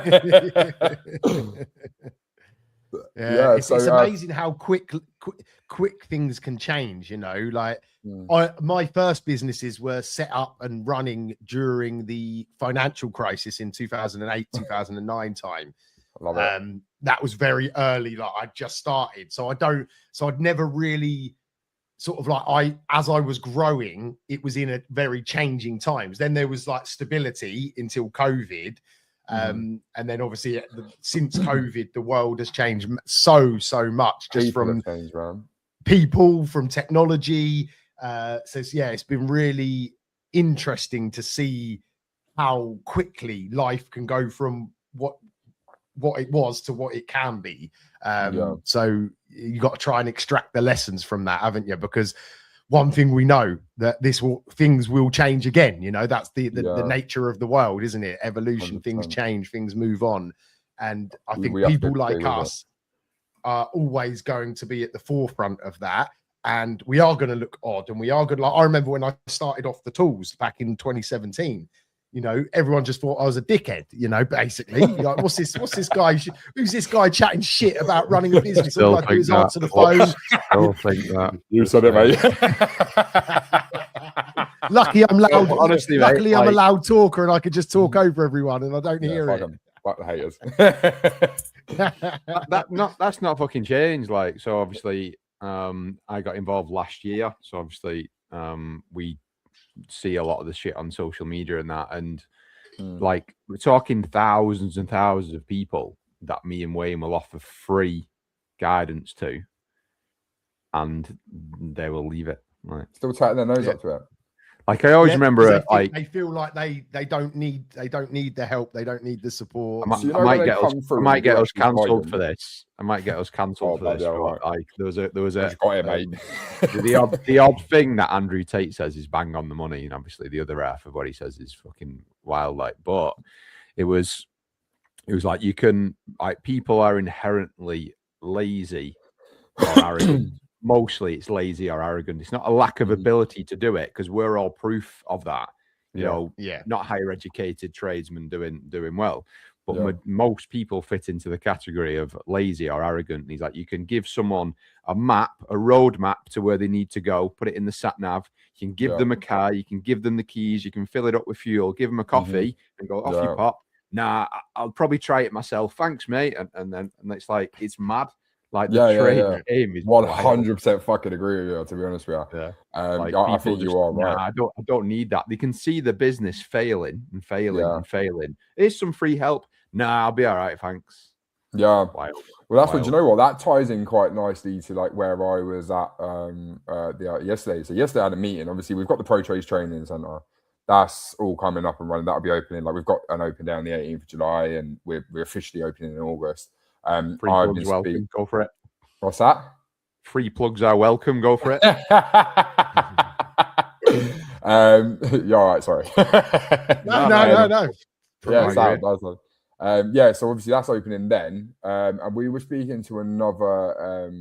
Speaker 2: mean?
Speaker 1: It's amazing how quick things can change, you know. Like my first businesses were set up and running during the financial crisis in 2008 2009 time.
Speaker 2: I love it.
Speaker 1: That was very early, like I just started, so I'd never really sort of like as I was growing, it was in a very changing times. Then there was like stability until COVID. And then obviously since COVID, the world has changed so much, just from people, from technology. So it's been really interesting to see how quickly life can go from what it was to what it can be. So you got to try and extract the lessons from that, haven't you? Because one thing we know, that things will change again. You know, that's the nature of the world, isn't it? Evolution, 100%. Things change, things move on. And I think people like us are always going to be at the forefront of that. And we are going to look odd, and we are going to, like, I remember when I started off the tools back in 2017, you know, everyone just thought I was a dickhead, you know, basically. Like, who's this guy chatting shit about running a business? All I do is answer the phone.
Speaker 3: Still think that.
Speaker 2: You said it, mate.
Speaker 1: Lucky I'm loud.
Speaker 3: Honestly,
Speaker 1: luckily,
Speaker 3: mate,
Speaker 1: I'm a loud talker, and I could just talk over everyone, and I don't hear it.
Speaker 2: Fuck the haters.
Speaker 3: That's not fucking changed. Like, so obviously, I got involved last year. So obviously, we see a lot of the shit on social media and that, and like, we're talking thousands and thousands of people that me and Wayne will offer free guidance to, and they will leave it. Right.
Speaker 2: Still tightening their nose up to it.
Speaker 3: Like, I always remember, like,
Speaker 1: they feel like they don't need the help, they don't need the support.
Speaker 3: I might get us cancelled for this. I might get us cancelled for this.
Speaker 2: Right.
Speaker 3: Like, there was a
Speaker 2: got it, mate.
Speaker 3: the odd thing that Andrew Tate says is bang on the money, and obviously the other half of what he says is fucking wild. Like, but it was like, you can, like, people are inherently lazy or arrogant. Mostly it's lazy or arrogant. It's not a lack of ability to do it, because we're all proof of that. You know, not higher educated tradesmen doing well, but most people fit into the category of lazy or arrogant. And he's like, you can give someone a map, a road map to where they need to go, put it in the sat nav. You can give them a car, you can give them the keys, you can fill it up with fuel, give them a coffee, and go, off you pop. Nah, I'll probably try it myself. Thanks, mate. And it's like, it's mad. Like, the trade aim is
Speaker 2: 100% fucking agree with you, to be honest with you.
Speaker 3: Like,
Speaker 2: I think you are right.
Speaker 3: I don't need that. They can see the business failing and failing and failing. Here's some free help. Nah, I'll be all right, thanks.
Speaker 2: Yeah. Wild. Well, that's what, you know what? That ties in quite nicely to, like, where I was at yesterday. So yesterday I had a meeting. Obviously, we've got the Pro Trades Training Centre. That's all coming up and running. That'll be opening. Like, we've got an open day on the 18th of July, and we're officially opening in August.
Speaker 3: Free plugs welcome. Go for it.
Speaker 2: What's that?
Speaker 3: Free plugs are welcome. Go for it.
Speaker 2: You're all right. Sorry.
Speaker 1: No.
Speaker 2: Yeah. So obviously that's opening then, and we were speaking to another.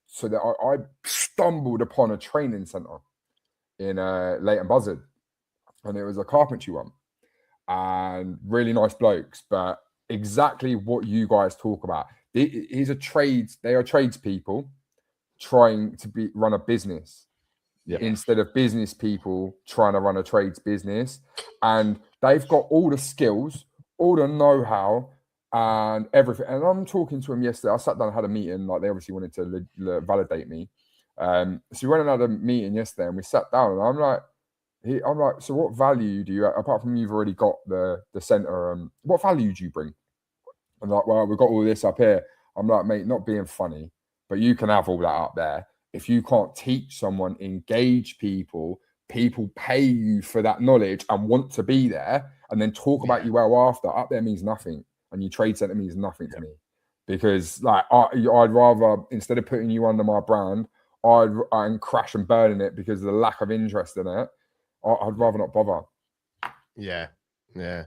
Speaker 2: So that I stumbled upon a training centre in Leighton Buzzard, and it was a carpentry one, and really nice blokes, but exactly what you guys talk about. They are tradespeople trying to run a business instead of business people trying to run a trades business. And they've got all the skills, all the know-how and everything. And I'm talking to them yesterday. I sat down and had a meeting. Like, they obviously wanted to validate me. So we went and had a meeting yesterday, and we sat down, and I'm like, so what value do you, apart from you've already got the centre, what value do you bring? I'm like, well, we've got all this up here. I'm like, mate, not being funny, but you can have all that up there. If you can't teach someone, engage people pay you for that knowledge and want to be there, and then talk about you well after. Up there means nothing, and your trade centre means nothing to me, because, like, I'd rather, instead of putting you under my brand, and crash and burn in it because of the lack of interest in it, I'd rather not bother.
Speaker 1: Yeah.
Speaker 3: Yeah.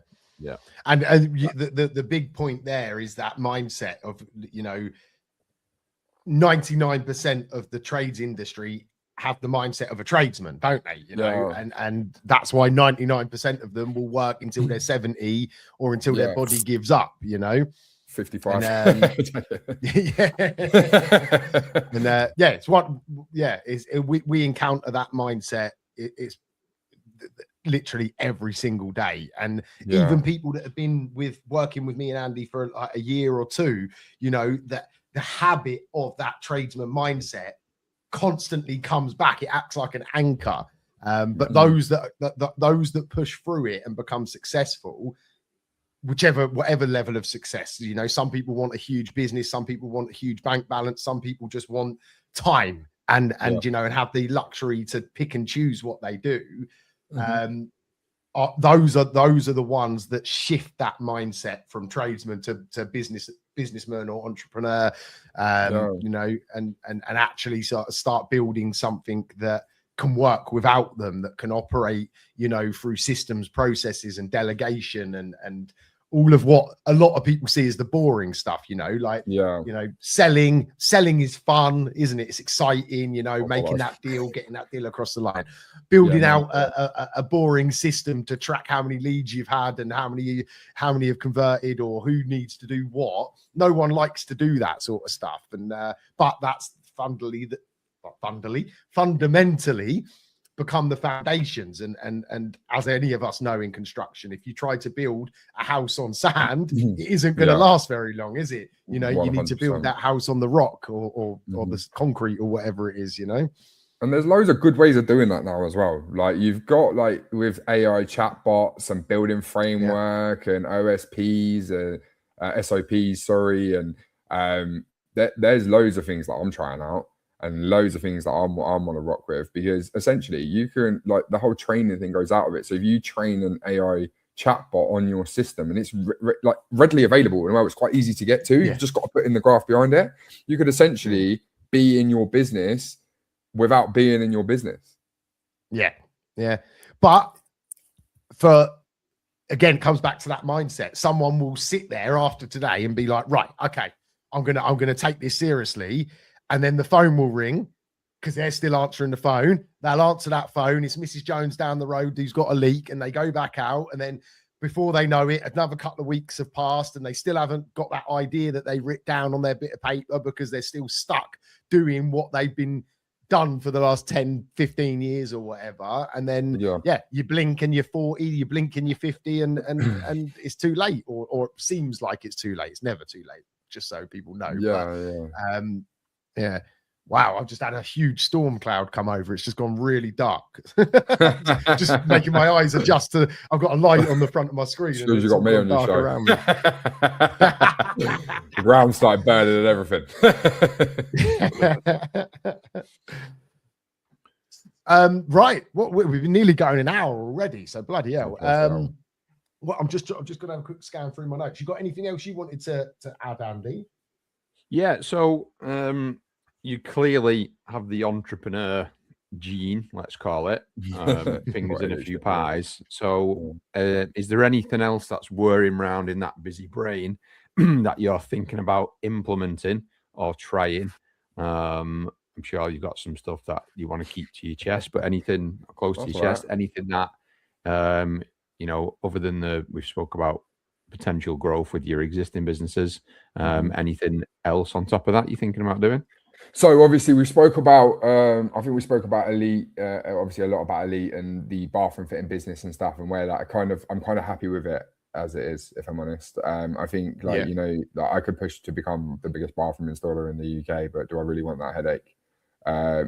Speaker 1: And the big point there is that mindset of, you know, 99% of the trades industry have the mindset of a tradesman, don't they? You know, and that's why 99% of them will work until they're 70 or until their body gives up, you know.
Speaker 2: 55.
Speaker 1: We encounter that mindset. It's literally every single day, and even people that have been working with me and Andy for like a year or two, you know, that the habit of that tradesman mindset constantly comes back. It acts like an anchor. But those that push through it and become successful, whatever level of success, you know, some people want a huge business, some people want a huge bank balance, some people just want time and you know, and have the luxury to pick and choose what they do. Those are the ones that shift that mindset from tradesman to businessman or entrepreneur, you know, and actually start building something that can work without them, that can operate, through systems, processes, and delegation, and all of what a lot of people see as the boring stuff, selling is fun, isn't it? It's exciting, making that deal, getting that deal across the line, building out a boring system to track how many leads you've had and how many have converted or who needs to do what. No one likes to do that sort of stuff. And but that's fundamentally become the foundations, and as any of us know in construction, if you try to build a house on sand, it isn't going to last very long, is it? You 100%. Need to build that house on the rock or the concrete or whatever it is, And
Speaker 2: there's loads of good ways of doing that now as well. Like you've got with AI chatbots and building framework and OSPs and SOPs, sorry, and there's loads of things that I'm trying out. And loads of things that I'm on a rock with, because essentially you can, the whole training thing goes out of it. So if you train an AI chatbot on your system and it's readily available, and it's quite easy to get to, you've just got to put in the graph behind it. You could essentially be in your business without being in your business. Yeah.
Speaker 1: But again, it comes back to that mindset. Someone will sit there after today and be like, right, okay, I'm gonna take this seriously. And then the phone will ring because they're still answering the phone. They'll answer that phone. It's Mrs. Jones down the road who's got a leak, and they go back out. And then before they know it, another couple of weeks have passed and they still haven't got that idea that they writ down on their bit of paper, because they're still stuck doing what they've been done for the last 10, 15 years or whatever. And then, you blink and you're 40, you blink and you're 50 and it's too late, or it seems like it's too late. It's never too late, just so people know. Yeah. Wow, I've just had a huge storm cloud come over. It's just gone really dark. Just making my eyes adjust to. I've got a light on the front of my screen.
Speaker 2: As soon as you got me on your show. Around me. The ground started burning and everything.
Speaker 1: Right. We've been nearly going an hour already, so bloody hell. I'm just going to have a quick scan through my notes. You got anything else you wanted to add, Andy?
Speaker 3: Yeah, so you clearly have the entrepreneur gene, let's call it, fingers in a few pies. So is there anything else that's whirring around in that busy brain that you're thinking about implementing or trying? I'm sure you've got some stuff that you want to keep to your chest, but anything close to your chest, anything that, other than we've spoke about potential growth with your existing businesses, anything else on top of that you're thinking about doing?
Speaker 2: So obviously we spoke about I think we spoke about Elite, obviously a lot about Elite and the bathroom fitting business and stuff, and where that I'm kind of happy with it as it is, if I'm honest. I think I could push to become the biggest bathroom installer in the UK, but do I really want that headache? I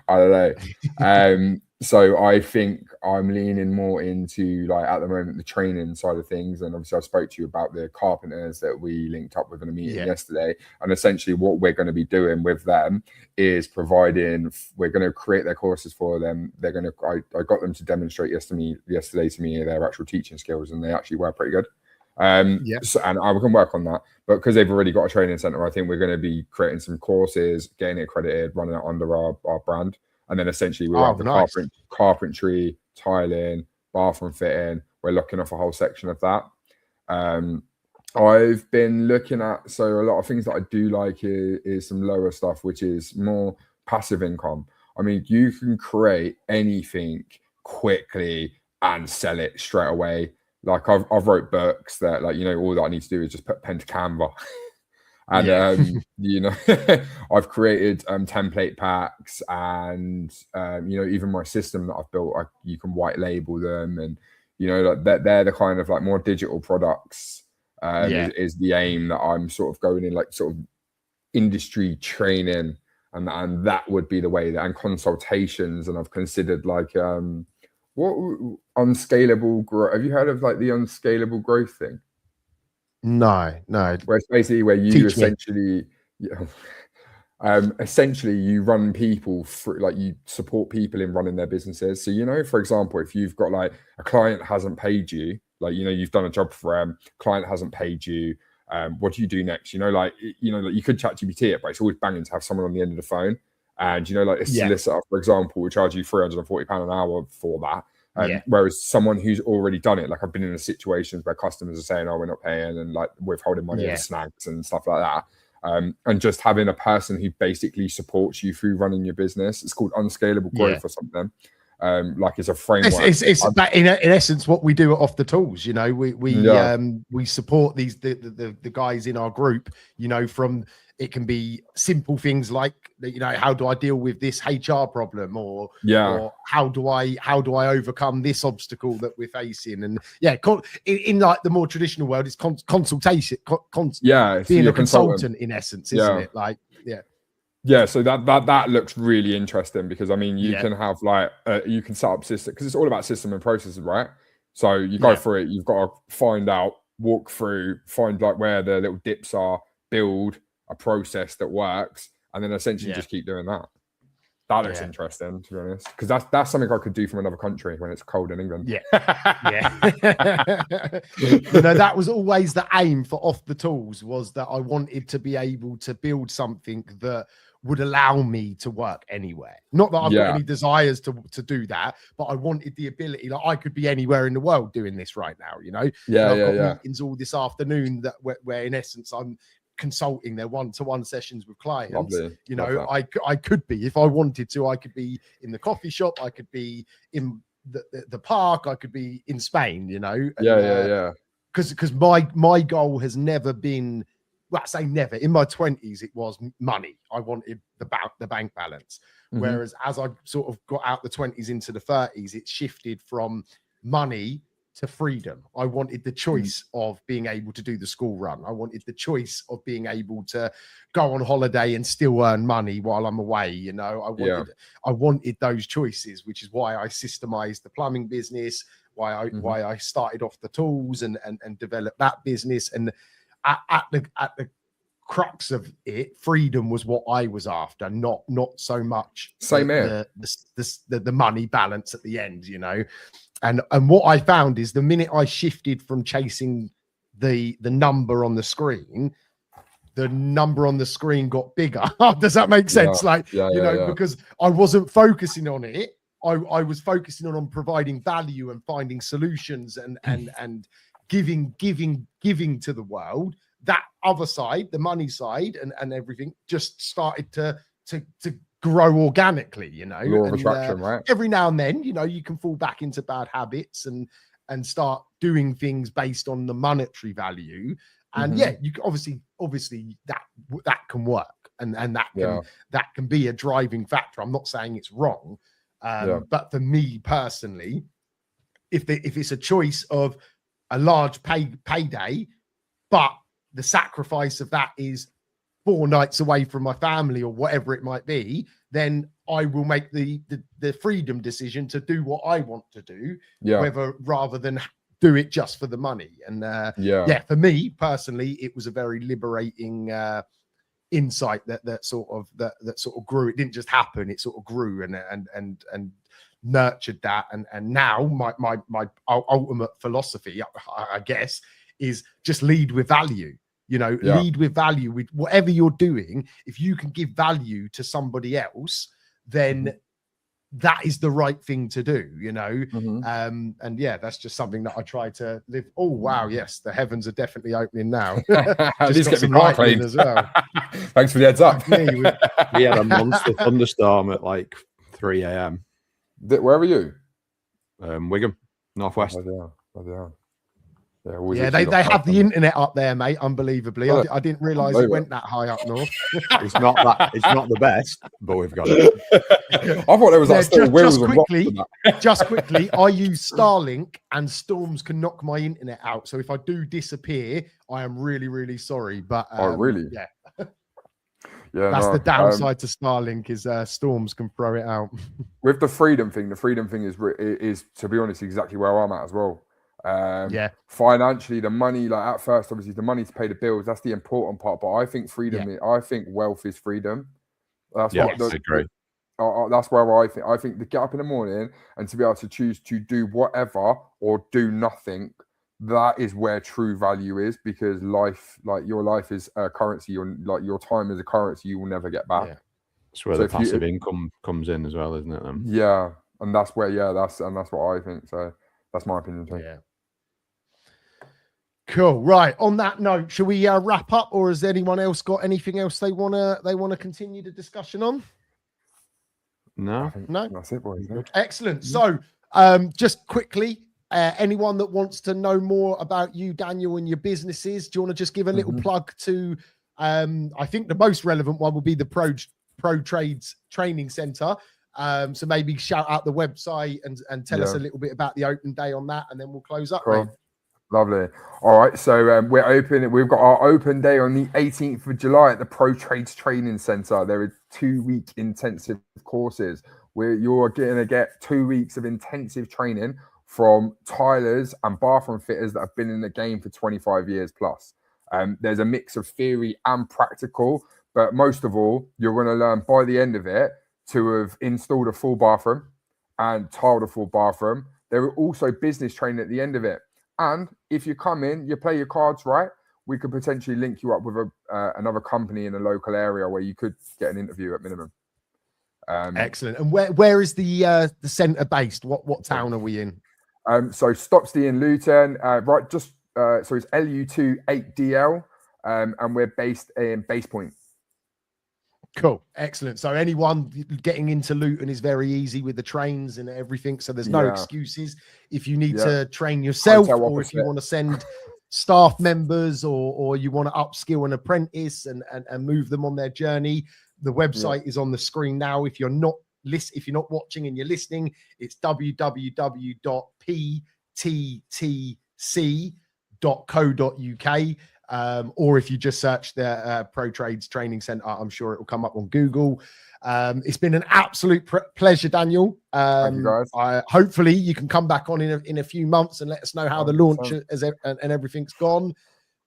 Speaker 2: don't know. So I think I'm leaning more into, at the moment, the training side of things. And obviously I spoke to you about the carpenters that we linked up with in a meeting yesterday. And essentially what we're going to be doing with them is we're going to create their courses for them. I got them to demonstrate yesterday to me their actual teaching skills, and they actually were pretty good. So, and I can work on that, but because they've already got a training center, I think we're going to be creating some courses, getting it accredited, running it under our brand, and then essentially we'll have the carpentry, tiling, bathroom fitting. We're looking off a whole section of that. I've been looking at, so a lot of things that I do like is some lower stuff, which is more passive income. I mean, you can create anything quickly and sell it straight away. Like I've wrote books that, all that I need to do is just put pen to Canva. And I've created template packs, and even my system that I've built, you can white label them, and they're the kind of more digital products. Is the aim that I'm sort of going in, sort of industry training, and that would be the way that, and consultations. And I've considered what unscalable growth? Have you heard of the unscalable growth thing?
Speaker 1: No.
Speaker 2: Where it's basically where you essentially you run people through, you support people in running their businesses. So for example, if you've got a client hasn't paid you, you've done a job for them, client hasn't paid you, what do you do next? You could chat GPT it, but it's always banging to have someone on the end of the phone. And like a solicitor, for example, will charge you £340 an hour for that. Whereas someone who's already done it, like I've been in situations where customers are saying, "Oh, we're not paying," and like withholding money over snags and stuff like that. And just having a person who basically supports you through running your business. It's called unscalable growth or something. Like it's a framework.
Speaker 1: It's that in essence what we do at Off the Tools. We support the guys in our group. From it can be simple things like how do I deal with this HR problem, or how do I overcome this obstacle that we're facing, and in like the more traditional world, it's consultation. Being a consultant in essence, isn't it? Like
Speaker 2: so that looks really interesting, because I mean you can have like you can set up system, because it's all about system and processes, right? So you go through it, you've got to find out, walk through, find like where the little dips are, build a process that works, and then essentially just keep doing that. That looks interesting, to be honest, because that's something I could do from another country when it's cold in England.
Speaker 1: That was always the aim for Off the Tools, was that I wanted to be able to build something that would allow me to work anywhere. Not that I've got any desires to do that, but I wanted the ability, like I could be anywhere in the world doing this right now, I've got meetings all this afternoon where in essence I'm consulting their one-to-one sessions with clients. I could be, if I wanted to, I could be in the coffee shop, I could be in the park, I could be in Spain, because my goal has never been, well, I say never, in my 20s it was money. I wanted the bank balance, whereas as I sort of got out the 20s into the 30s, it shifted from money to freedom. I wanted the choice of being able to do the school run. I wanted the choice of being able to go on holiday and still earn money while I'm away. I wanted those choices, which is why I systemized the plumbing business, why I started Off the Tools and developed that business. And at the crux of it, freedom was what I was after, not so much the money balance at the end, And what I found is the minute I shifted from chasing the number on the screen got bigger. Does that make sense? Because I wasn't focusing on it. I was focusing on providing value and finding solutions and giving to the world. That other side, the money side and everything, just started to grow organically,
Speaker 2: Law of attraction, right?
Speaker 1: Every now and then, you can fall back into bad habits and start doing things based on the monetary value. And you can obviously that can work and that can be a driving factor. I'm not saying it's wrong. But for me personally, if it's a choice of a large payday, but the sacrifice of that is 4 nights away from my family or whatever it might be, then I will make the freedom decision to do what I want to do, rather than do it just for the money. And for me personally, it was a very liberating insight that sort of grew. It didn't just happen; it sort of grew and nurtured that. And now my ultimate philosophy, I guess, is just lead with value. Lead with value with whatever you're doing. If you can give value to somebody else, then that is the right thing to do, and that's just something that I try to live. Oh wow, yes, the heavens are definitely opening now.
Speaker 2: Just got some lightning as well. Thanks for the heads up.
Speaker 3: We had a monster thunderstorm at like 3 a.m.
Speaker 2: Where are you?
Speaker 3: Wigan, northwest.
Speaker 1: Yeah, they have the internet up there, mate. Unbelievably, I didn't realise it went that high up north.
Speaker 3: It's not the best, but we've got it.
Speaker 2: I thought there was
Speaker 1: just quickly. I use Starlink, and storms can knock my internet out. So if I do disappear, I am really, really sorry. But
Speaker 2: really?
Speaker 1: Yeah. That's the downside to Starlink is storms can throw it out.
Speaker 2: With the freedom thing is to be honest exactly where I'm at as well. Financially, the money, like at first, obviously, the money to pay the bills, that's the important part. But I think I think wealth is freedom. That's
Speaker 3: I agree.
Speaker 2: That's where I think to get up in the morning and to be able to choose to do whatever or do nothing, that is where true value is, because your life is a currency. Your time is a currency you will never get back.
Speaker 3: That's where the passive income comes in as well, isn't it?
Speaker 2: Yeah, and that's where that's what I think. So that's my opinion too.
Speaker 1: Yeah. Cool. Right. On that note, shall we wrap up, or has anyone else got anything else they wanna continue the discussion on?
Speaker 3: No.
Speaker 2: That's it, boys.
Speaker 1: Excellent. So, just quickly, anyone that wants to know more about you, Daniel, and your businesses, do you want to just give a little plug to? I think the most relevant one will be the Pro Trades Training Center. So maybe shout out the website and tell us a little bit about the open day on that, and then we'll close up.
Speaker 2: Cool. Lovely. All right, so we're open. We've got our open day on the 18th of July at the Pro Trades Training Center. There are 2-week intensive courses where you're going to get 2 weeks of intensive training from tilers and bathroom fitters that have been in the game for 25 years plus. There's a mix of theory and practical, but most of all, you're going to learn by the end of it to have installed a full bathroom and tiled a full bathroom. There are also business training at the end of it. And if you come in, you play your cards right, we could potentially link you up with another company in a local area where you could get an interview at minimum.
Speaker 1: Excellent. And where is the centre based? What town are we in?
Speaker 2: So Stopsty in Luton, right? Just so it's LU2 8DL, and we're based in Base Point.
Speaker 1: Cool. Excellent. So anyone getting into Luton is very easy with the trains and everything. So there's no excuses. If you need to train yourself, or if you want to send staff members, or you want to upskill an apprentice and move them on their journey, the website is on the screen now. If you're not watching and you're listening, it's www.pttc.co.uk. Or if you just search the Pro Trades Training Center, I'm sure it will come up on Google. It's been an absolute pleasure, Daniel.
Speaker 2: Thank you, guys.
Speaker 1: Hopefully you can come back on in a few months and let us know how the launch and everything's gone.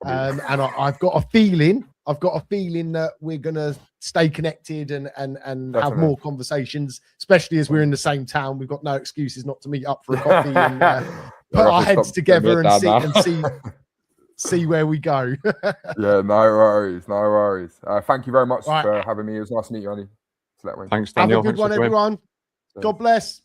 Speaker 1: And I've got a feeling that we're gonna stay connected and have more conversations, especially as we're in the same town. We've got no excuses not to meet up for a coffee and put our heads together and see where we go.
Speaker 2: Yeah, no worries. Thank you very much for having me. It was nice to meet you, Andy.
Speaker 3: Thanks, Daniel.
Speaker 1: Have a good one, everyone. God bless.